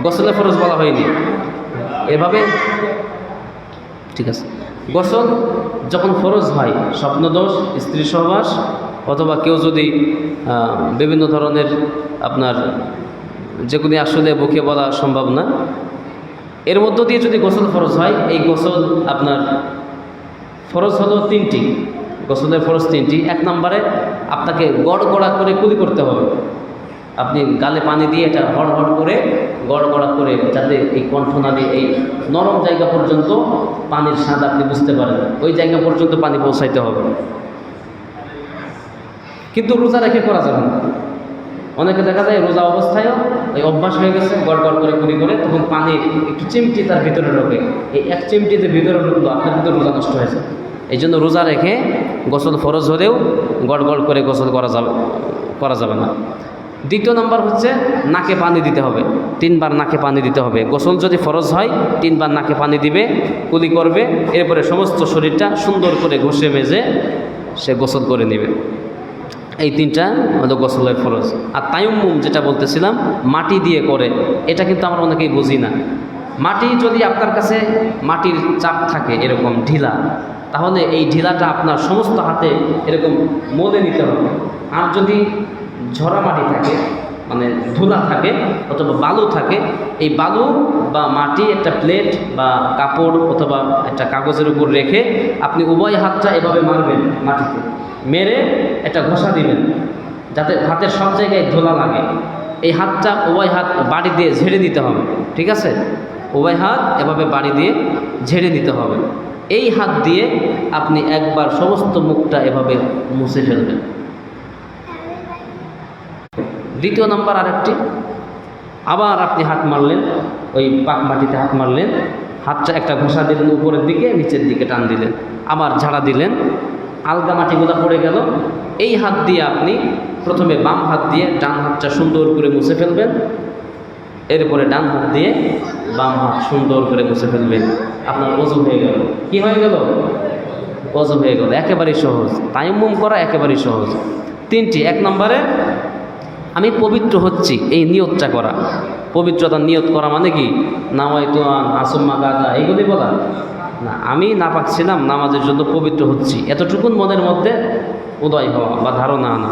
Speaker 2: গোসলের ফরজ বলা হয়নি এভাবে, ঠিক আছে। গোসল যখন ফরজ হয়, স্বপ্নদোষ, স্ত্রী সহবাস, অথবা কেউ যদি বিভিন্ন ধরনের আপনার যেগুলি আসলে বুকে বলা সম্ভব না, এর মধ্য দিয়ে যদি গোসল ফরজ হয়, এই গোসল আপনার ফরজ হলো 3টি, গোসলের ফরজ 3টি। 1 নম্বরে আপনাকে গড়গড়া করে কুলি করতে হবে। আপনি গালে পানি দিয়ে এটা হড় করে গড়গড়া করে, যাতে এই কণ্ঠনালী এই নরম জায়গা পর্যন্ত পানির স্বাদ আপনি বুঝতে পারেন, ওই জায়গা পর্যন্ত পানি পৌঁছাইতে হবে। কিন্তু রোজা রেখে করা যাবে না। অনেকে দেখা যায় রোজা অবস্থায়ও ওই অভ্যাস হয়ে গেছে গড়গড় করে কুলি করে, তখন পানি একটু চিমটি তার ভিতরে ঢোকে, এই 1 চিমটিতে ভিতরে ঢুকলো, আপনার কিন্তু রোজা নষ্ট হয়েছে। এই জন্য রোজা রেখে গোসল ফরজ হলেও গড়গড় করে গোসল করা যাবে না। 2 নম্বর হচ্ছে নাকে পানি দিতে হবে, 3 বার নাকে পানি দিতে হবে। গোসল যদি ফরজ হয় 3 বার নাকে পানি দিবে, কুলি করবে, এরপরে সমস্ত শরীরটা সুন্দর করে ঘষে মেজে সে গোসল করে নেবে। এই 3টা হলো গোসলের ফরজ। আর তায়াম্মুম যেটা বলতেছিলাম, মাটি দিয়ে করে, এটা কিন্তু আমরা অনেকেই বুঝি না। মাটি যদি আপনার কাছে মাটির চাপ থাকে এরকম ঢিলা, তাহলে এই ঢিলাটা আপনার সমস্ত হাতে এরকম মলে নিতে হবে। আর যদি ঝরা মাটি থাকে, মানে ধুলা থাকে অথবা বালু থাকে, এই বালু বা মাটি একটা প্লেট বা কাপড় অথবা একটা কাগজের উপর রেখে আপনি উভয় হাতটা এভাবে মারবেন, মাটিতে মেরে একটা ঘষা দিবেন, যাতে হাতের সব জায়গায় ধুলা লাগে। এই হাতটা উভয় হাত বাড়ি দিয়ে ঝেড়ে দিতে হবে, ঠিক আছে? উভয় হাত এভাবে বাড়ি দিয়ে ঝেড়ে দিতে হবে। এই হাত দিয়ে আপনি একবার সমস্ত মুখটা এভাবে মুছে ফেলবেন। 2 নম্বর আরেকটি, আবার আপনি হাত মারলেন, ওই পাক মাটিতে হাত মারলেন, হাতটা একটা ঘষা দিলেন উপরের দিকে, নিচের দিকে টান দিলেন, আবার ঝাড়া দিলেন, আলগা মাটিগুলো পড়ে গেল। এই হাত দিয়ে আপনি প্রথমে বাম হাত দিয়ে ডান হাতটা সুন্দর করে মুছে ফেলবেন, এরপরে ডান হাত দিয়ে বাম হাত সুন্দর করে মুছে ফেলবেন। আপনার ওযু হয়ে গেল। কি হয়ে গেল? ওযু হয়ে গেল। একেবারেই সহজ, তায়াম্মুম করা একেবারেই সহজ। 3টি। 1 নম্বরে আমি পবিত্র হচ্ছি, এই নিয়তটা করা। পবিত্রতার নিয়ত করা মানে কি? নাওয়াইতু আন আসুম্মা গাদা, এইগুলি বলা না। আমি নাপাক ছিলাম, নামাজের জন্য পবিত্র হচ্ছি, এতটুকুন মনের মধ্যে উদয় হওয়া বা ধারণা আনা।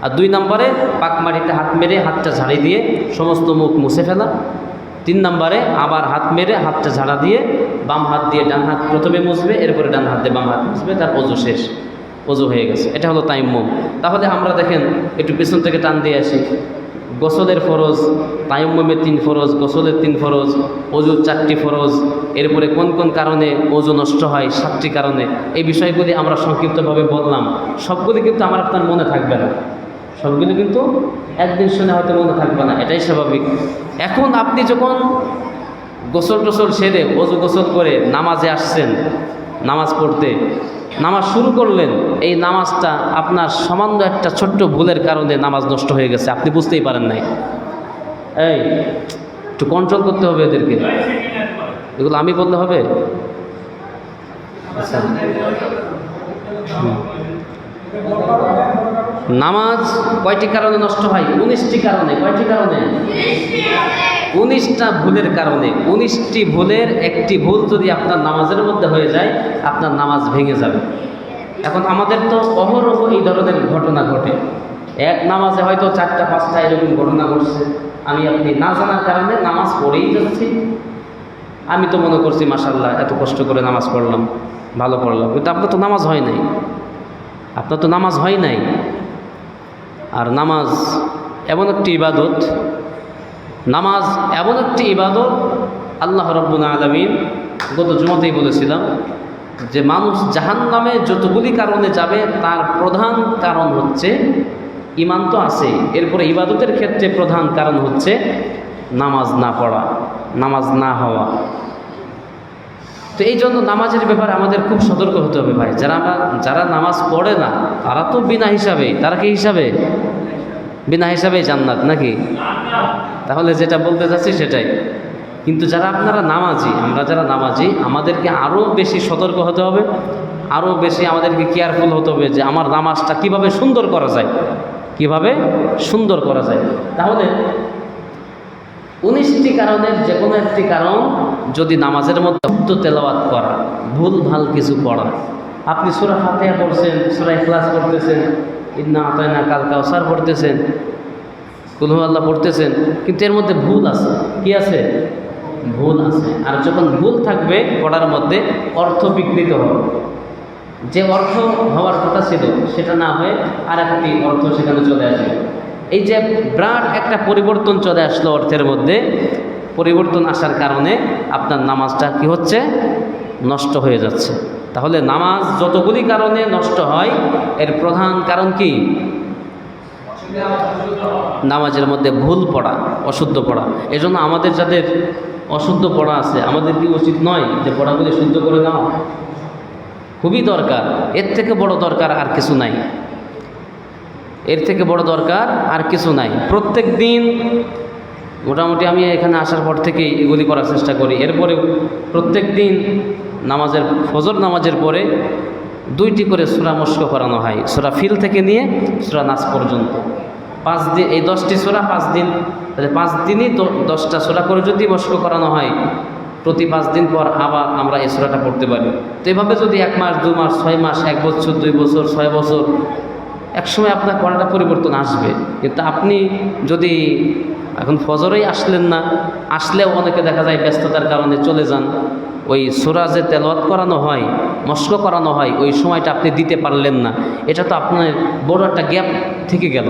Speaker 2: আর 2 নম্বরে পাক মাটিতে হাত মেরে হাতটা ঝাড়ি দিয়ে সমস্ত মুখ মুছে ফেলা। 3 নম্বরে আবার হাত মেরে হাতটা ঝাড়া দিয়ে বাম হাত দিয়ে ডান হাত প্রথমে মুছবে, এরপরে ডান হাত দিয়ে বাম হাত মুছবে, তার ওযু শেষ, ওযু হয়ে গেছে। এটা হলো তায়াম্মুম। তাহলে আমরা দেখেন একটু পেছন থেকে টান দিয়ে আসি। গোসলের ফরজ, তায়াম্মুমের 3 ফরজ, গোসলের 3 ফরজ, ওযুর 4টি ফরজ, এরপরে কোন কোন কারণে ওযু নষ্ট হয় 7টি কারণে। এই বিষয়গুলি আমরা সংক্ষিপ্তভাবে বললাম। সবগুলি কিন্তু আমার আপনার মনে থাকবে না, সবগুলি কিন্তু একদিন শুনে হয়তো মনে থাকবে না, এটাই স্বাভাবিক। এখন আপনি যখন গোসল টোসল সেরে ওযু গোসল করে নামাজে আসছেন, নামাজ পড়তে নামাজ শুরু করলেন, এই নামাজটা আপনার সামান্য একটা ছোট্ট ভুলের কারণে নামাজ নষ্ট হয়ে গেছে, আপনি বুঝতেই পারেন নাই। এই একটু কন্ট্রোল করতে হবে এদেরকে, এগুলো আমি বললে হবে? আচ্ছা, নামাজ কয়টি কারণে নষ্ট হয়? 19টি কারণে। কয়টি কারণে? 19টা ভুলের কারণে। 19টি ভুলের একটি ভুল যদি আপনার নামাজের মধ্যে হয়ে যায়, আপনার নামাজ ভেঙে যাবে। এখন আমাদের তো অহরহ এই ধরনের ঘটনা ঘটে। এক নামাজে হয়তো 4টা 5টা এরকম ঘটনা ঘটছে, আমি আপনি না জানার কারণে নামাজ পড়েই যাচ্ছি। আমি তো মনে করছি মাশাআল্লাহ এত কষ্ট করে নামাজ পড়লাম, ভালো পড়লাম, কিন্তু আপনার তো নামাজ হয় নাই, আপনার তো নামাজ হয় নাই। আর নামাজ এমন একটি ইবাদত, নামাজ এমন একটি ইবাদত, আল্লাহ রাব্বুল আলামিন গত জুমাতেই বলেছিলাম যে মানুষ জাহান্নামে যতগুলি কারণে যাবে তার প্রধান কারণ হচ্ছে, ঈমান তো আছে, এরপরে ইবাদতের ক্ষেত্রে প্রধান কারণ হচ্ছে নামাজ না পড়া, নামাজ না হওয়া। তো এই জন্য নামাজের ব্যাপারে আমাদের খুব সতর্ক হতে হবে ভাই। যারা নামাজ পড়ে না তারা তো বিনা হিসাবে, তারা কি হিসাবে? বিনা হিসাবে জান্নাত নাকি? তাহলে যেটা বলতে চাচ্ছি সেটাই। কিন্তু যারা আপনারা নামাজি, আমরা যারা নামাজি, আমাদেরকে আরও বেশি সতর্ক হতে হবে, আরও বেশি আমাদেরকে কেয়ারফুল হতে হবে যে আমার নামাজটা কিভাবে সুন্দর করা যায়, কিভাবে সুন্দর করা যায়। তাহলে 19টি কারণের যে কোনো একটি কারণ যদি নামাজের মধ্যে তেলাওয়াত করা, ভুল ভাল কিছু পড়া, আপনি সূরা ফাতিহা পড়ছেন, সূরা ইখলাস পড়তেছেন, ইন্না আতাইনা কাল কাউসার পড়তেছেন, কুল হু আল্লাহ পড়তেছেন, কিন্তু এর মধ্যে ভুল আছে। কি আছে? ভুল আছে। আর যখন ভুল থাকবে পড়ার মধ্যে, অর্থ বিকৃত হবে, যে অর্থ হওয়ার কথা ছিল সেটা না হয়ে আর একটি অর্থ সেখানে চলে আসবে। এই যে বিরাট একটা পরিবর্তন চলে আসলো অর্থের মধ্যে, পরিবর্তন আসার কারণে আপনার নামাজটা কি হচ্ছে, নষ্ট হয়ে যাচ্ছে। তাহলে নামাজ যতগুলি কারণে নষ্ট হয়, এর প্রধান কারণ কি? নামাজের মধ্যে ভুল পড়া, অশুদ্ধ পড়া। এজন্য আমাদের যাদের অশুদ্ধ পড়া আছে, আমাদের কি উচিত নয় যে পড়াগুলি শুদ্ধ করে নেওয়া? খুবই দরকার। এর থেকে বড় দরকার আর কিছু নাই, এর থেকে বড় দরকার আর কিছু নাই। প্রত্যেক দিন মোটামুটি আমি এখানে আসার পর থেকেই এগুলি করার চেষ্টা করি। এরপরে প্রত্যেক দিন নামাজের, ফজর নামাজের পরে 2টি করে সূরা মস্ক করানো হয়, সূরা ফিল থেকে নিয়ে সূরা নাস পর্যন্ত। 5 দিন, এই 10টি সূরা 5 দিন, তাহলে 5 দিনই 10টা সূরা করে যদি মস্ক করানো হয়, প্রতি 5 দিন পর আবার আমরা এই সূরাটা পড়তে পারি। তো এভাবে যদি 1 মাস, 2 মাস, 6 মাস, 1 বছর, 2 বছর, 6 বছর, একসময় আপনার পড়াটা পরিবর্তন আসবে। কিন্তু আপনি যদি এখন ফজরেই আসলেন না, আসলেও অনেকে দেখা যায় ব্যস্ততার কারণে চলে যান, ওই সূরা যে তেলাওয়াত করানো হয়, মস্ক করানো হয়, ওই সময়টা আপনি দিতে পারলেন না, এটা তো আপনার বড় একটা গ্যাপ থেকে গেল।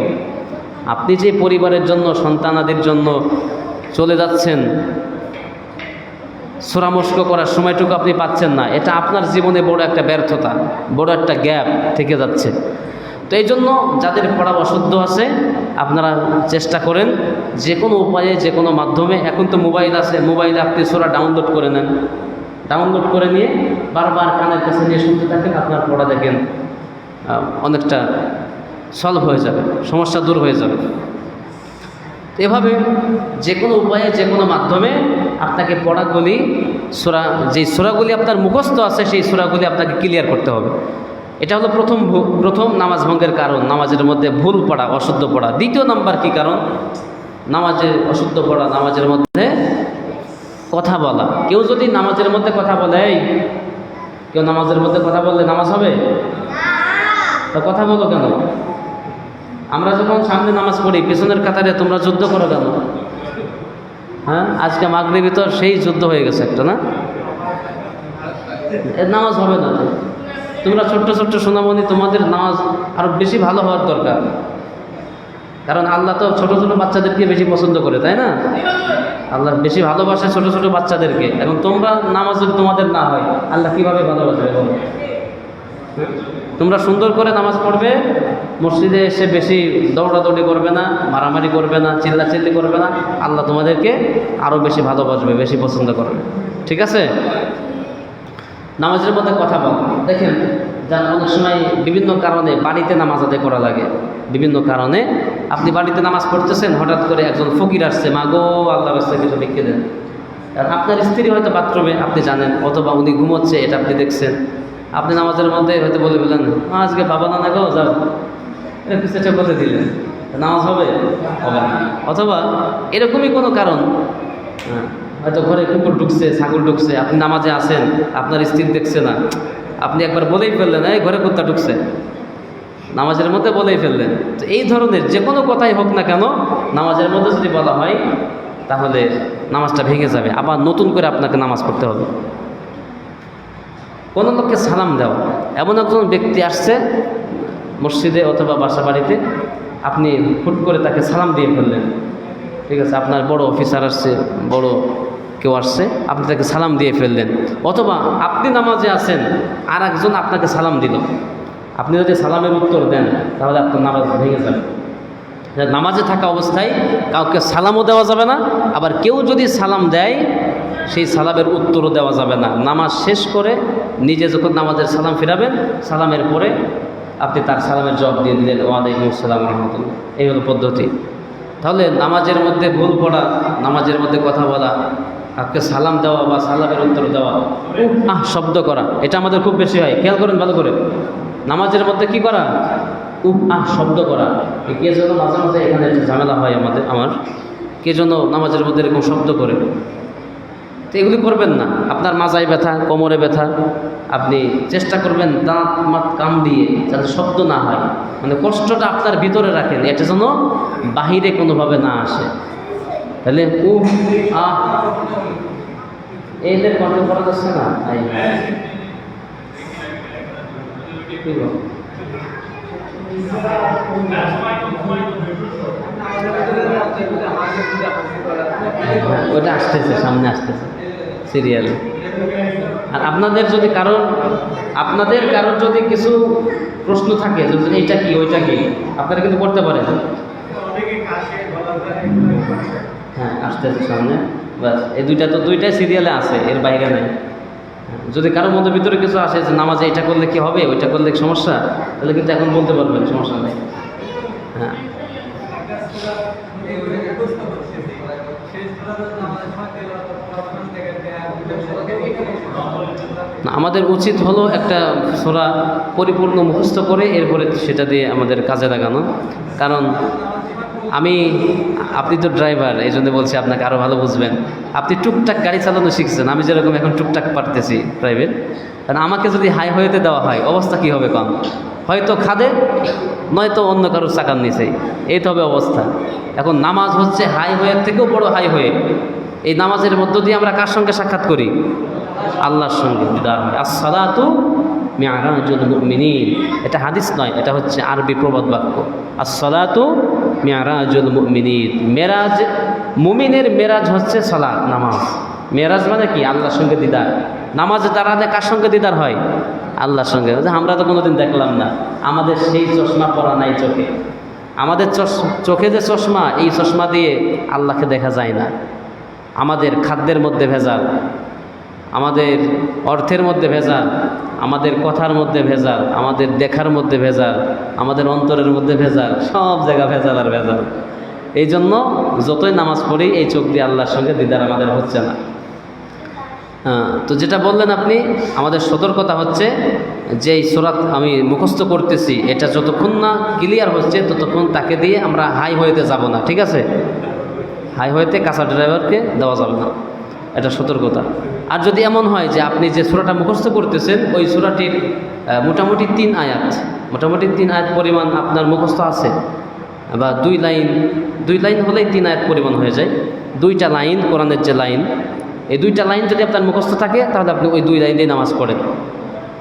Speaker 2: আপনি যে পরিবারের জন্য, সন্তানাদের জন্য চলে যাচ্ছেন, সূরা মস্ক করার সময়টুকু আপনি পাচ্ছেন না, এটা আপনার জীবনে বড় একটা ব্যর্থতা, বড় একটা গ্যাপ থেকে যাচ্ছে। তো এই জন্য যাদের পড়া অশুদ্ধ আছে, আপনারা চেষ্টা করেন যে কোনো উপায়ে, যে কোনো মাধ্যমে, এখন তো মোবাইল আছে, মোবাইলে আপনি সূরা ডাউনলোড করে নেন, ডাউনলোড করে নিয়ে বারবার কানের কাছে নিয়ে শুনতে থাকেন, আপনার পড়া দেখেন অনেকটা সলভ হয়ে যাবে, সমস্যা দূর হয়ে যাবে। এভাবে যে কোনো উপায়ে, যে কোনো মাধ্যমে আপনাকে পড়াগুলি, যেই সূরাগুলি আপনার মুখস্থ আছে, সেই সূরাগুলি আপনাকে ক্লিয়ার করতে হবে। এটা হলো প্রথম নামাজ ভঙ্গের কারণ, নামাজের মধ্যে ভুল পড়া, অশুদ্ধ পড়া। দ্বিতীয় নাম্বার কি কারণ নামাজে অশুদ্ধ পড়া? নামাজের মধ্যে কথা বলা। কেউ যদি নামাজের মধ্যে কথা বলে, কেউ নামাজের মধ্যে কথা বললে নামাজ হবে? তো কথা বলো কেন? আমরা যখন সামনে নামাজ পড়ি, পেছনের কাতারে তোমরা যুদ্ধ করো কেন? হ্যাঁ, আজকে মাগরিবি তো সেই যুদ্ধ হয়ে গেছে একটা, না? এর নামাজ হবে না। তোমরা ছোট্ট ছোট্ট সোনামণি, তোমাদের নামাজ আরো বেশি ভালো হওয়ার দরকার, কারণ আল্লাহ তো ছোট ছোট বাচ্চাদেরকে বেশি পছন্দ করে, তাই না? আল্লাহ বেশি ভালোবাসে ছোট ছোট বাচ্চাদেরকে। এখন তোমরা নামাজ যদি তোমাদের না হয়, আল্লাহ কিভাবে ভালোবাসবে? তোমরা সুন্দর করে নামাজ পড়বে, মসজিদে এসে বেশি দৌড়াদৌড়ি করবে না, মারামারি করবে না, চিল্লাচিল্লি করবে না, আল্লাহ তোমাদেরকে আরও বেশি ভালোবাসবে, বেশি পছন্দ করবে। ঠিক আছে? নামাজের মধ্যে কথা বল। দেখেন, যার অনেক সময় বিভিন্ন কারণে বাড়িতে নামাজ আদায় করা লাগে, বিভিন্ন কারণে আপনি বাড়িতে নামাজ পড়তেছেন, হঠাৎ করে একজন ফকির আসছে, মা গো আল্লাহর রাস্তায় কিছু লিখে দেন। আর আপনার স্ত্রী হয়তো বাথরুমে, আপনি জানেন, অথবা উনি ঘুমোচ্ছে, এটা আপনি দেখছেন। আপনি নামাজের মধ্যে হয়তো বলে ফেলেন, আজকে বাবা না গো, যাও, এটা কিছু বলে দিলেন, নামাজ হবে? হবে না। অথবা এরকমই কোনো কারণ, হয়তো ঘরে কুকুর ঢুকছে, ছাগল ঢুকছে, আপনি নামাজে আছেন, আপনার স্ত্রী দেখছে না, আপনি একবার বলেই ফেললেন, এই ঘরে কুত্তা ঢুকছে, নামাজের মধ্যে বলেই ফেললেন। তো এই ধরনের যে কোনো কথাই হোক না কেন, নামাজের মধ্যে যদি বলা হয়, তাহলে নামাজটা ভেঙে যাবে, আবার নতুন করে আপনাকে নামাজ পড়তে হবে। কোনো লোককে সালাম দেওয়া, এমন একজন ব্যক্তি আসছে মসজিদে অথবা বাসা বাড়িতে, আপনি হুট করে তাকে সালাম দিয়ে ফেললেন, ঠিক আছে? আপনার বড় অফিসার আসছে, বড় কেউ আসছে, আপনি তাকে সালাম দিয়ে ফেললেন। অথবা আপনি নামাজে আছেন, আর একজন আপনাকে সালাম দিল, আপনি যদি সালামের উত্তর দেন, তাহলে আপনার নামাজ ভেঙে যাবে। নামাজে থাকা অবস্থায় কাউকে সালামও দেওয়া যাবে না, আবার কেউ যদি সালাম দেয়, সেই সালামের উত্তরও দেওয়া যাবে না। নামাজ শেষ করে নিজে যখন নামাজের সালাম ফিরাবেন, সালামের পরে আপনি তার সালামের জবাব দিয়ে দিলেন, ওয়ালাইকুম আসসালাম রহমতুল্লাহ। এই হলো পদ্ধতি। তাহলে নামাজের মধ্যে ভুল পড়া, নামাজের মধ্যে কথা বলা, কাউকে সালাম দেওয়া বা সালামের উত্তর দেওয়া, শব্দ করা, এটা আমাদের খুব বেশি হয়। খেয়াল করেন ভালো করে, নামাজের মধ্যে কি করা? শব্দ করা। কে যেন মাঝে মাঝে এখানে ঝামেলা হয় আমার কে যেন নামাজের মধ্যে এরকম শব্দ করে। তো এগুলি করবেন না। আপনার মাজায় ব্যথা, কোমরে ব্যথা, আপনি চেষ্টা করবেন দাঁত মাত কাম দিয়ে যাতে শব্দ না হয়, মানে কষ্টটা আপনার ভিতরে রাখেন, এটা যেন বাহিরে কোনোভাবে না আসে। তাহলে এদের কন্ট্রোল করা যাচ্ছে না। কি বল? ওটা আসতেছে, সামনে আসতেছে সিরিয়াল। আর আপনাদের কারোর যদি কিছু প্রশ্ন থাকে যদি এটা কি ওইটা কি, আপনারা কিন্তু করতে পারেন। হ্যাঁ, আসতেছে সামনে। বাস এই দুইটাই সিরিয়ালে আছে, এর বাইরে নাই। যদি কারোর মধ্যে ভিতরে কিছু আসে যে নামাজে এটা করলে কি হবে, ওইটা করলে সমস্যা, তাহলে কিন্তু এখন বলতে পারবেন, সমস্যা নেই। হ্যাঁ, আমাদের উচিত হলো একটা সূরা পরিপূর্ণ মুখস্থ করে এরপরে সেটা দিয়ে আমাদের কাজে লাগানো। কারণ আপনি তো ড্রাইভার, এই জন্য বলছি, আপনাকে আরও ভালো বুঝবেন। আপনি টুকটাক গাড়ি চালানো শিখছেন, আমি যেরকম এখন টুকটাক পারতেছি প্রাইভেট। কারণ আমাকে যদি হাইওয়েতে দেওয়া হয় অবস্থা কী হবে কম, হয়তো খাদে, নয়তো অন্য কারোর চাকার নিচেই, এই তো হবে অবস্থা। এখন নামাজ হচ্ছে হাইওয়ের থেকেও বড় হাইওয়ে। এই নামাজের মধ্য দিয়ে আমরা কার সঙ্গে সাক্ষাৎ করি? আল্লাহর সঙ্গে দিদার হয়। আসসালাতু মিআরাজুল মুমিনিন, এটা হাদিস নয়, এটা হচ্ছে আরবি প্রবাদ বাক্য। আসসালাতু মিআরাজুল মুমিনিন, মেরাজ, মুমিনের মেরাজ হচ্ছে সালাত, নামাজ। মেরাজ মানে কি? আল্লাহর সঙ্গে দিদার। নামাজে দাঁড়ালে কার সঙ্গে দিদার হয়? আল্লাহর সঙ্গে। আমরা তো কোনোদিন দেখলাম না, আমাদের সেই চশমা পরা নাই চোখে। আমাদের চোখে যে চশমা, এই চশমা দিয়ে আল্লাহকে দেখা যায় না। আমাদের খাদ্যের মধ্যে ভেজাল, আমাদের অর্থের মধ্যে ভেজাল, আমাদের কথার মধ্যে ভেজাল, আমাদের দেখার মধ্যে ভেজাল, আমাদের অন্তরের মধ্যে ভেজাল, সব জায়গা ভেজাল আর ভেজাল। এই জন্য যতই নামাজ পড়ি এই চোখ দিয়ে আল্লাহর সঙ্গে দিদার আমাদের হচ্ছে না। তো যেটা বললেন আপনি, আমাদের সতর্কতা হচ্ছে যে এই সূরা আমি মুখস্থ করতেছি, এটা যতক্ষণ না ক্লিয়ার হচ্ছে ততক্ষণ তাকে দিয়ে আমরা হাইওয়েতে যাব না, ঠিক আছে? হাইওয়েতে কাঁচা ড্রাইভারকে দেওয়া যাবে না, এটা সতর্কতা। আর যদি এমন হয় যে আপনি যে সূরাটা মুখস্থ করতেছেন ওই সূরাটির মোটামুটি 3 আয়াত পরিমাণ আপনার মুখস্থ আছে, বা 2 লাইন হলেই 3 আয়াত পরিমাণ হয়ে যায়। 2টা লাইন, কোরআনের যে লাইন, এই 2টা লাইন যদি আপনার মুখস্থ থাকে তাহলে আপনি ওই 2 লাইন দিয়ে নামাজ পড়েন।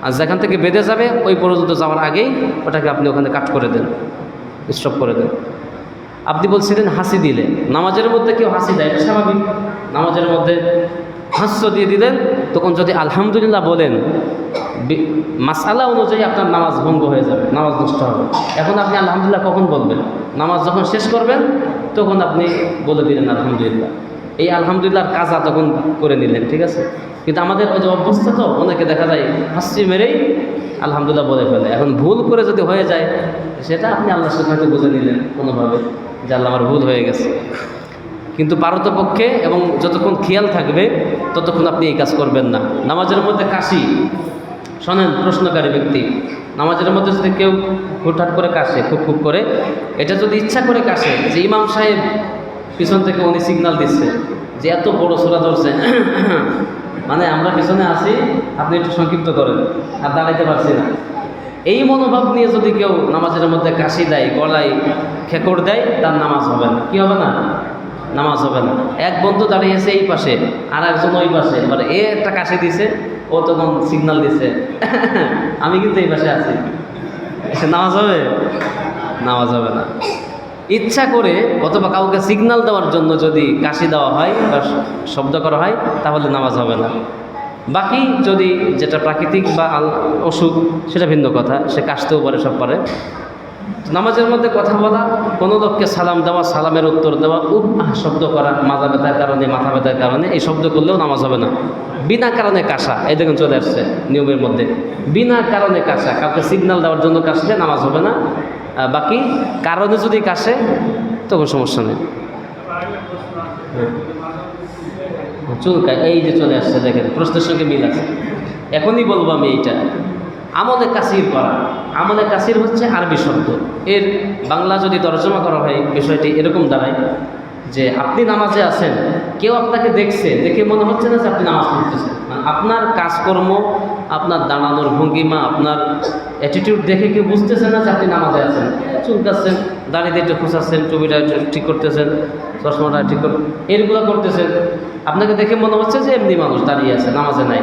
Speaker 2: আর যেখান থেকে বেঁধে যাবে ওই পর্যন্ত যাওয়ার আগেই ওটাকে আপনি ওখানে কাট করে দেন, স্টপ করে দেন। আপনি বলছিলেন হাসি দিলে, নামাজের মধ্যে কেউ হাসি দেয়, এটা স্বাভাবিক। নামাজের মধ্যে হাস্য দিয়ে দিলেন, তখন যদি আলহামদুলিল্লাহ বলেন, মাসআলা অনুযায়ী আপনার নামাজ ভঙ্গ হয়ে যাবে, নামাজ নষ্ট হবে। এখন আপনি আলহামদুলিল্লাহ কখন বলবেন? নামাজ যখন শেষ করবেন তখন আপনি বলে দিলেন আলহামদুলিল্লাহ। এই আলহামদুলিল্লাহর কাজা তখন করে নিলেন, ঠিক আছে? কিন্তু আমাদের ওই যে অভ্যস্ত, তো অনেকে দেখা যায় হাসি মেরেই আলহামদুলিল্লাহ বলে ফেলে। এখন ভুল করে যদি হয়ে যায় সেটা আপনি আল্লাহর সাথে হয়তো বুঝে নিলেন কোনোভাবে যে আল্লাহ আমার ভুল হয়ে গেছে। কিন্তু পারতপক্ষে এবং যতক্ষণ খেয়াল থাকবে ততক্ষণ আপনি এই কাজ করবেন না। নামাজের মধ্যে কাশি, শোনেন প্রশ্নকারী ব্যক্তি, নামাজের মধ্যে যদি কেউ হুটহাট করে কাশে, খুব করে, এটা যদি ইচ্ছা করে কাশে, যে ইমাম সাহেব পিছন থেকে উনি সিগন্যাল দিচ্ছে যে এত বড় সূরা ধরছে, মানে আমরা পিছনে আছি, আপনি একটু সংক্ষিপ্ত করেন, আর দাঁড়াইতে পারছি না, এই মনোভাব নিয়ে যদি কেউ নামাজের মধ্যে কাশি দেয়, গলায় খেকড় দেয়, তার নামাজ হবে না। কি হবে না? নামাজ হবে না। এক বন্ধু দাঁড়িয়েছে এই পাশে, আর একজন ওই পাশে, এবারে একটা কাশি দিছে, ও তখন সিগন্যাল দিছে, আমি কিন্তু এই পাশে আছি, নামাজ হবে? নামাজ হবে না। ইচ্ছা করে অথবা কাউকে সিগন্যাল দেওয়ার জন্য যদি কাশি দেওয়া হয় বা শব্দ করা হয় তাহলে নামাজ হবে না। বাকি যদি যেটা প্রাকৃতিক বা অসুখ সেটা ভিন্ন কথা, সে কাশতেও পারে, সব পারে। নামাজের মধ্যে কথা বলা, কোনো লোককে সালাম দেওয়া, সালামের উত্তর দেওয়া, শব্দ করা, মাজা ব্যথার কারণে, মাথা ব্যথার কারণে, এই শব্দ করলেও নামাজ হবে না। বিনা কারণে কাশা, এই দেখুন চলে আসছে নিয়মের মধ্যে, বিনা কারণে কাশা, কাউকে সিগন্যাল দেওয়ার জন্য কাশলে নামাজ হবে না। বাকি কারণে যদি কাশে তখন সমস্যা নেই। চুলকায়, এই যে চলে আসছে, দেখেন প্রশ্নের সঙ্গে মিল আছে। এখনই বলবো আমি এইটা, আমলে কাসির করা। আমলে কাসির হচ্ছে আরবি শব্দ, এর বাংলা যদি তর্জমা করা হয় বিষয়টি এরকম দাঁড়ায় যে আপনি নামাজে আছেন, কেউ আপনাকে দেখছে, দেখে মনে হচ্ছে না যে আপনি নামাজ পড়তেছেন, মানে আপনার কাজকর্ম, আপনার দাঁড়ানোর ভঙ্গিমা, আপনার অ্যাটিটিউড দেখে কেউ বুঝতেছেন না যে আপনি নামাজে আছেন। চুলকাচ্ছেন, দাড়িতে একটু খুঁচাচ্ছেন, টুপিটা একটু ঠিক করতেছেন, চশমাটা ঠিক এরগুলো করতেছেন, আপনাকে দেখে মনে হচ্ছে যে এমনি মানুষ দাঁড়িয়ে আছে, নামাজে নাই,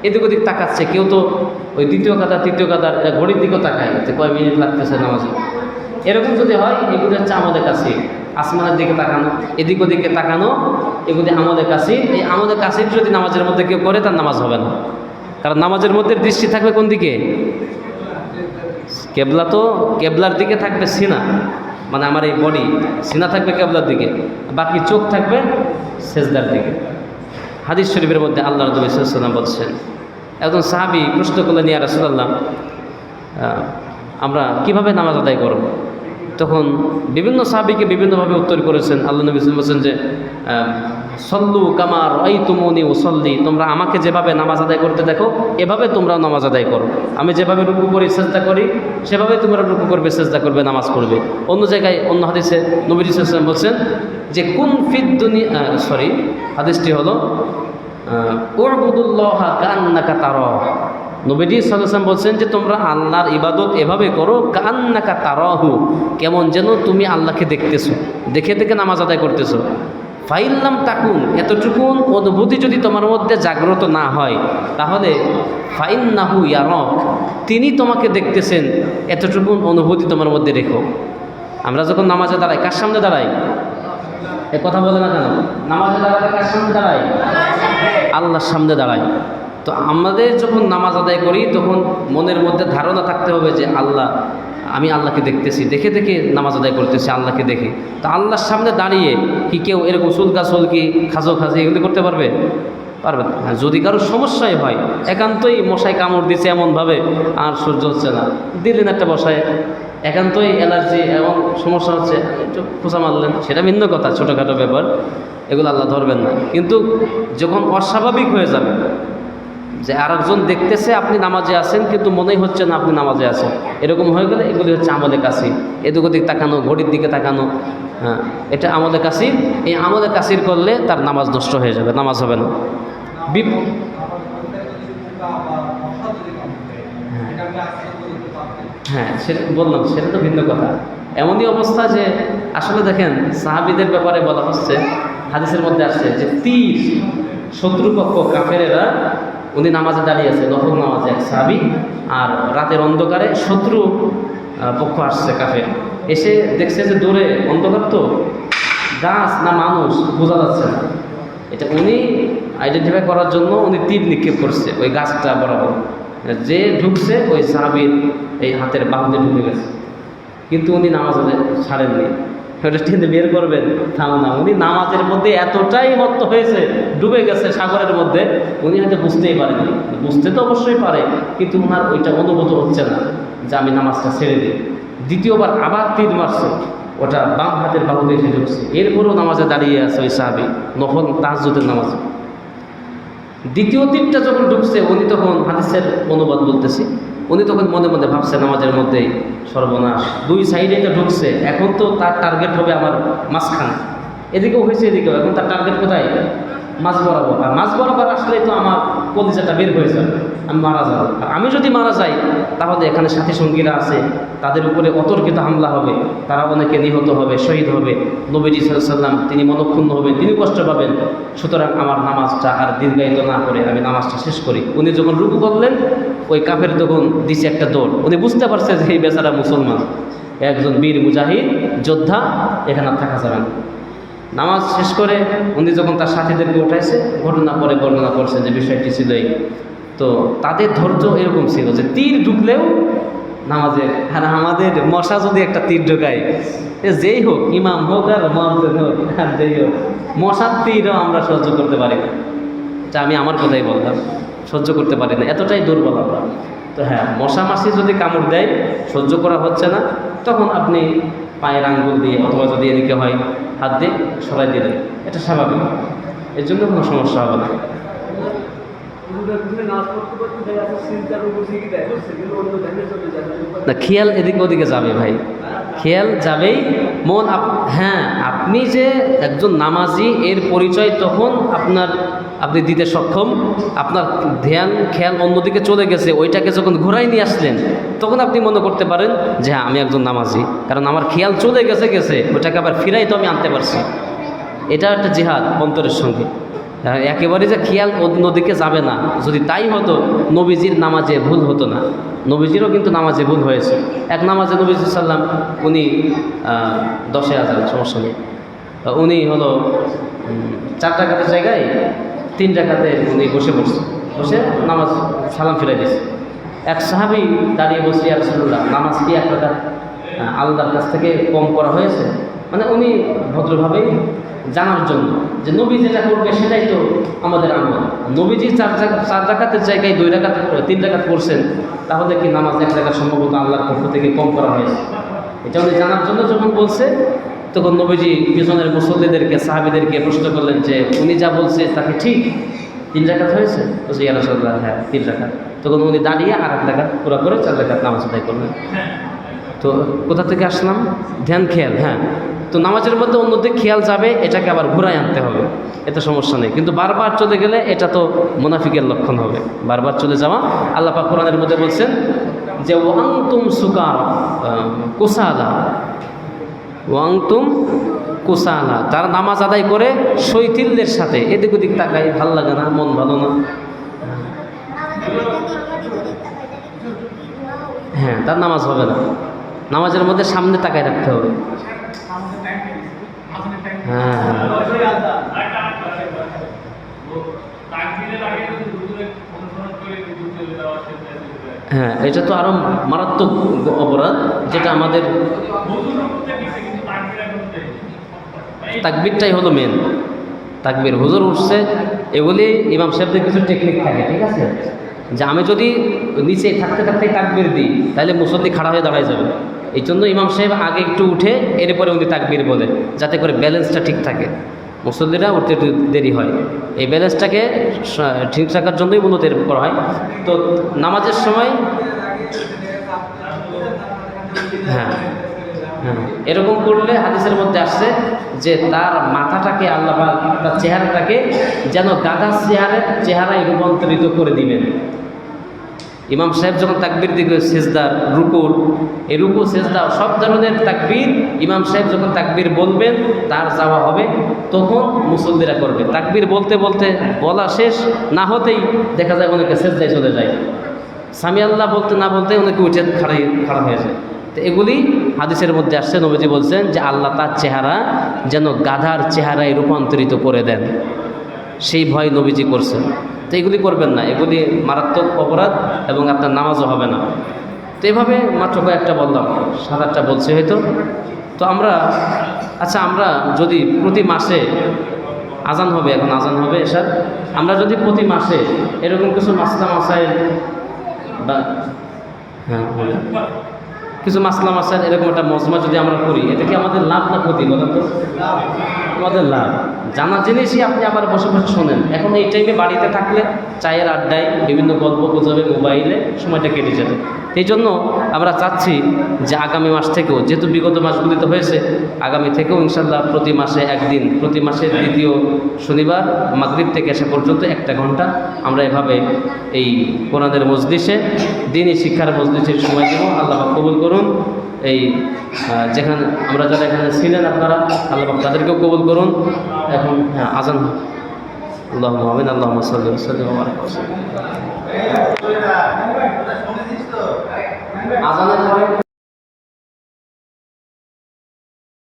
Speaker 2: এদিক ওদিক তাকাচ্ছে। কেউ তো ওই দ্বিতীয় কাতার তৃতীয় কাতার ঘড়ির দিকেও তাকায় যে কয় মিনিট লাগতেছে নামাজে। এরকম যদি হয়, এগুলি হচ্ছে আমাদের কাছে আসমানের দিকে তাকানো, এদিক ওদিকে তাকানো, এগুলি আমাদের কাছে। এই আমাদের কাছে যদি নামাজের মধ্যে কেউ করে, তার নামাজ হবে না। কারণ নামাজের মধ্যে দৃষ্টি থাকবে কোন দিকে? কেবলা তো কেবলার দিকে থাকবে সিনা, মানে আমার এই বডি সিনা থাকবে কেবলার দিকে, বাকি চোখ থাকবে সেজদার দিকে। হাদিস শরীফের মধ্যে আল্লাহ রাসূল সাল্লাল্লাহু আলাইহি ওয়াসাল্লাম বলছেন, একজন সাহাবী প্রশ্ন করলেন, ইয়া রাসূলুল্লাহ, আমরা কিভাবে নামাজ আদায় করব? তখন বিভিন্ন সাহাবীকে বিভিন্নভাবে উত্তর করেছেন। আল্লাহ নবী সাল্লাল্লাহু আলাইহি ওয়াসাল্লাম বলছেন যে সল্লু কামা রাআইতুমুনি উসাল্লি, তোমরা আমাকে যেভাবে নামাজ আদায় করতে দেখো এভাবে তোমরাও নামাজ আদায় করো। আমি যেভাবে রুকু করি সিজদা করি সেভাবে তোমরা রুকু করবে, সিজদা করবে, নামাজ পড়বে। অন্য জায়গায় অন্য হাদিসে নবী সাল্লাল্লাহু আলাইহি ওয়াসাল্লাম বলছেন যে কুন ফিদ দুনিয়া, হাদিসটি হলো উবুদুল্লাহা কান্নাকা তারা। নবীজি সাল্লাল্লাহু আলাইহি ওয়াসাল্লাম বলছেন যে তোমরা আল্লাহর ইবাদত এভাবে করো কান্নাকা তারাহু, কেমন যেন তুমি আল্লাহকে দেখতেছো, দেখে দেখে নামাজ আদায় করতেছো। ফাইল্লাম তাকুন, এতটুকুন অনুভূতি যদি তোমার মধ্যে জাগ্রত না হয়, তাহলে ফাইন্নাহু ইয়ারাক, তিনি তোমাকে দেখতেছেন, এতটুকুন অনুভূতি তোমার মধ্যে রেখো। আমরা যখন নামাজে দাঁড়াই, কার সামনে দাঁড়াই? এ কথা বলে না কেন? নামাজে দাঁড়ালে কার সামনে দাঁড়াই? আল্লাহর সামনে দাঁড়াই। তো আমাদের যখন নামাজ আদায় করি তখন মনের মধ্যে ধারণা থাকতে হবে যে আল্লাহ, আমি আল্লাহকে দেখতেছি, দেখে দেখে নামাজ আদায় করতেছি আল্লাহকে দেখে। তো আল্লাহর সামনে দাঁড়িয়ে কি কেউ এরকম সুলকা সুলকি খাজো খাজি এগুলি করতে পারবে? পারবে না। যদি কারো সমস্যাই হয়, একান্তই মশায় কামড় দিচ্ছে এমনভাবে আর সহ্য হচ্ছে না, দিলেন একটা বসায়, একান্তই অ্যালার্জি এবং সমস্যা হচ্ছে, একটু খোঁচা মারলেন, সেটা ভিন্ন কথা, ছোটোখাটো ব্যাপার, এগুলো আল্লাহ ধরবেন না। কিন্তু যখন অস্বাভাবিক হয়ে যাবে, যে আরেকজন দেখতেছে আপনি নামাজে আছেন কিন্তু মনেই হচ্ছে না আপনি নামাজে আছেন, এরকম হয়ে গেলে এগুলি হচ্ছে আমাদের কাছে। এদিক ওদিক তাকানো, ঘড়ির দিকে তাকানো, হ্যাঁ, এটা আমাদের কাছে। এই আমাদের কাছির করলে তার নামাজ নষ্ট হয়ে যাবে, নামাজ হবে না। হ্যাঁ, সেটা বললাম, সেটা তো ভিন্ন কথা। এমনই অবস্থা যে আসলে দেখেন সাহাবীদের ব্যাপারে বলা হচ্ছে, হাদিসের মধ্যে আসছে যে তীর শত্রুপক্ষ কাফেরেরা, উনি নামাজে দাঁড়িয়ে আছে, নফল নামাজে এক সাহাবী, আর রাতের অন্ধকারে শত্রু পক্ষ আসছে কাফের, এসে দেখছে যে দূরে অন্ধকার, তো গাছ না মানুষ বোঝা যাচ্ছে না। এটা উনি আইডেন্টিফাই করার জন্য উনি তীর নিক্ষেপ করছে ওই গাছটা বরাবর, যে ঢুকছে ওই সাহাবীর এই হাতের বাহুতে ঢুকে গেছে, কিন্তু উনি নামাজ ছাড়েননি। ওটা টেনে বের করবেন, থামো না, উনি নামাজের মধ্যে এতটাই মত্ত হয়েছে, ডুবে গেছে সাগরের মধ্যে, উনি হয়তো বুঝতেই পারেননি। বুঝতে তো অবশ্যই পারে, কিন্তু ওনার ওইটা অনুভূত হচ্ছে না যে আমি নামাজটা ছেড়ে দিই। দ্বিতীয়বার আবার তীর মারছে, ওটা বাম হাতের বাহুতে এসে ঢুকছে, এরপরেও নামাজে দাঁড়িয়ে আছে ওই সাহাবী, নফল তাহাজ্জুদের নামাজ। দ্বিতীয় তীরটা যখন ঢুকছে, উনি তখন হাদিসের অনুবাদ বলতেছি, উনি তখন মনে মনে ভাবছে নামাজের মধ্যেই সর্বনাশ, দুই সাইডে তো ঢুকছে, এখন তো তার টার্গেট হবে আমার মাঝখানে, এদিকেও হয়েছে এদিকেও, এখন তার টার্গেট কোথায়? মাঝ বরাবর। আর মাঝ বরাবর আসলে তো আমার কলিজাটা বের হয়ে যাবে, আমি মারা যাব। আর আমি যদি মারা যাই তাহলে এখানে সাথী সঙ্গীরা আছে, তাদের উপরে অতর্কিত হামলা হবে, তারা অনেকে নিহত হবে, শহীদ হবে, নবীজি সাল্লাল্লাহু আলাইহি ওয়াসাল্লাম তিনি মনক্ষুণ্ণ হবেন, তিনি কষ্ট পাবেন। সুতরাং আমার নামাজটা আর দীর্ঘায়িত না করে আমি নামাজটা শেষ করি। উনি যখন রুকু করলেন, ওই কাফের তখন দিছে একটা দৌড়, উনি বুঝতে পারছে যে এই বেচারা মুসলমান, একজন বীর মুজাহিদ যোদ্ধা, এখানে আর থাকা যাবে না। নামাজ শেষ করে উনি যখন তার সাথীদেরকে উঠাইছে, ঘটনা পরে বর্ণনা করছে যে বিষয়টি ছিল এই। তো তাদের ধৈর্য এরকম ছিল যে তীর ঢুকলেও নামাজের, আর আমাদের মশা যদি একটা তীর ঢোকায়, যেই হোক, ইমাম হোক আর মুয়াজ্জিন হোক আর যেই হোক, মশার তীরও আমরা সহ্য করতে পারি না। এটা আমি আমার কথাই বললাম, সহ্য করতে পারি না, এতটাই দুর্বল আমরা। তো হ্যাঁ, মশা মাছি যদি কামড় দেয়, সহ্য করা হচ্ছে না, তখন আপনি পায়ের আঙ্গুল দিয়ে অথবা যদি এদিকে হয় হাত দিয়ে সরাই দিলেন, এটা স্বাভাবিক, এর জন্য কোনো সমস্যা হবে না। না, খেয়াল এদিকে ওদিকে যাবে ভাই, খেয়াল যাবেই, মন হ্যাঁ, আপনি যে একজন নামাজি এর পরিচয় তখন আপনি দিতে সক্ষম, আপনার ধ্যান খেয়াল অন্যদিকে চলে গেছে, ওইটাকে যখন ঘোরাই নিয়ে আসলেন, তখন আপনি মনে করতে পারেন যে হ্যাঁ আমি একজন নামাজি, কারণ আমার খেয়াল চলে গেছে, ওইটাকে আবার ফিরাই তো আমি আনতে পারছি। এটা একটা জিহাদ অন্তরের সঙ্গে। একেবারে যে খেয়াল অন্যদিকে যাবে না, যদি তাই হতো নবীজির নামাজে ভুল হতো না। নবীজিরও কিন্তু নামাজে ভুল হয়েছে। এক নামাজে নবীজি সাল্লাম উনি 10-এ আজান, সমস্যা নেই, উনি হলো 4 রাকাতের জায়গায় 3 রাকাতে উনি বসে বসে নামাজ সালাম ফিরাই দিয়েছে। এক সাহাবী দাঁড়িয়ে বসে, ইয়া রাসূলুল্লাহ, নামাজ কি 1 রাকাত আল্লাহর কাছ থেকে কম করা হয়েছে? মানে উনি ভদ্রভাবেই জানার জন্য যে নবী যেটা করবে সেটাই তো আমাদের আমল। নবীজি 4 রাকাতের জায়গায় 2 রাকাত 3 রাকাত করছেন, তাহলে কি নামাজ 1 রাকাত সম্ভবত আল্লাহর পক্ষ থেকে কম করা হয়েছে? এটা উনি জানার জন্য যখন বলছে, তখন নবীজি পিছনের মুসল্লিদেরকে, সাহাবীদেরকে প্রশ্ন করলেন যে উনি যা বলছে তাকে ঠিক 3 রাকাত হয়েছে? বলছে, ইয়া রাসূলুল্লাহ, হ্যাঁ 3 রাকাত। তখন উনি দাঁড়িয়ে আর 1 রাকাত পুরো করে 4 রাকাত নামাজ আদায় করলেন। তো কোথা থেকে আসলাম? ধ্যান খেয়াল। হ্যাঁ, তো নামাজের মধ্যে অন্যদিকে খেয়াল যাবে, এটাকে আবার ঘুরায় আনতে হবে, এতে সমস্যা নেই। কিন্তু বারবার চলে গেলে এটা তো মুনাফিকের লক্ষণ হবে, বারবার চলে যাওয়া। আল্লাহ পাক কোরআনের মধ্যে বলছেন যে ওয়াংতুম সুকারা কুসালা, ওয়াংতুম কুসালা, তারা নামাজ আদায় করে শৈথিল্যের সাথে, এদিক ওদিক তাকায়, ভাল লাগে না, মন ভালো না। হ্যাঁ, তার নামাজ হবে না। নামাজের মধ্যে সামনে তাকায় রাখতে হবে। হ্যাঁ হ্যাঁ, এটা তো আরো মারাত্মক অপরাধ, যেটা আমাদের তাকবীরটাই হলো মেন। তাকবীর হুজুর উঠছে, এগুলি ইমাম সাহেবদের কিছু টেকনিক থাকে, ঠিক আছে, যে আমি যদি নিচে থাকতে থাকতে তাকবীর দিই তাহলে মুসল্লি খাড়া হয়ে দাঁড়ায় যাবে। এই জন্য ইমাম সাহেব আগে একটু উঠে এরপরে উনি তাকবীর বলে, যাতে করে ব্যালেন্সটা ঠিক থাকে, মুসল্লিরা উঠতে একটু দেরি হয়। এই ব্যালেন্সটাকে ঠিক রাখার জন্যই মূলত এরকম করা হয়। তো নামাজের সময় হ্যাঁ হ্যাঁ, এরকম করলে হাদিসের মধ্যে আসছে যে তার মাথাটাকে আল্লাহ পাক, তার চেহারাটাকে যেন গাধার চেহারায় রূপান্তরিত করে দিবেন। ইমাম সাহেব যখন তাকবীর দিবে, সেজদার, রুকুর, এই রুকু সেজদা সব ধরনের তাকবীর ইমাম সাহেব যখন তাকবীর বলবেন তার যাওয়া হবে, তখন মুসল্লিরা করবে। তাকবীর বলতে বলতে বলা শেষ না হতেই দেখা যায় অনেকে সেজদায় চলে যায়, সামি আল্লাহ বলতে না বলতে অনেকে উঠে খাড়া হয়ে যায়। তো এগুলি হাদিসের মধ্যে আসছে, নবীজি বলছেন যে আল্লাহ তার চেহারা যেন গাধার চেহারায় রূপান্তরিত করে দেন, সেই ভয় নবীজি করছেন। তো এগুলি করবেন না, এগুলি মারাত্মক অপরাধ এবং আপনার নামাজও হবে না। তো এভাবে মাত্র কয়েকটা বললাম, 7-8টা বলছি হয়তো। তো আমরা আমরা যদি প্রতি মাসে আজান হবে, এখন আজান হবে এশার, আমরা যদি প্রতি মাসে এরকম কিছু মাসলা মাসাইল বা কিছু মাসলা মাসাইল এরকম একটা মজমা যদি আমরা করি, এটা কি আমাদের লাভ না ক্ষতি? বলেন তো। আমাদের লাভ। জানা জিনিসই আপনি আবার বসে বসে শোনেন। এখন এই টাইমে বাড়িতে থাকলে চায়ের আড্ডায় বিভিন্ন গল্প গুজবে মোবাইলে সময়টা কেটে যাবে। এই জন্য আমরা চাচ্ছি যে আগামী মাস থেকেও, যেহেতু বিগত মাসগুলিতে হয়েছে, আগামী থেকেও ইনশাল্লাহ প্রতি মাসে একদিন, প্রতি মাসের দ্বিতীয় শনিবার মাগরিব থেকে এসে পর্যন্ত 1টা ঘন্টা আমরা এভাবে এই কোরআনের মজলিসে, দ্বীনি শিক্ষার মজলিসের সময় দেব। আল্লাহ কবুল করুন। এই যেখানে আমরা যারা এখানে ছিলেন আপনারা, আল্লাহ তাদেরকেও কবুল করুন। এখন হ্যাঁ, আজান। আল্লাহুম্মা আমিন। আল্লাহুম্মা সাল্লি ওয়া সাল্লিম ওয়া বারিক ওয়া সাল্লাম। আজানের পরে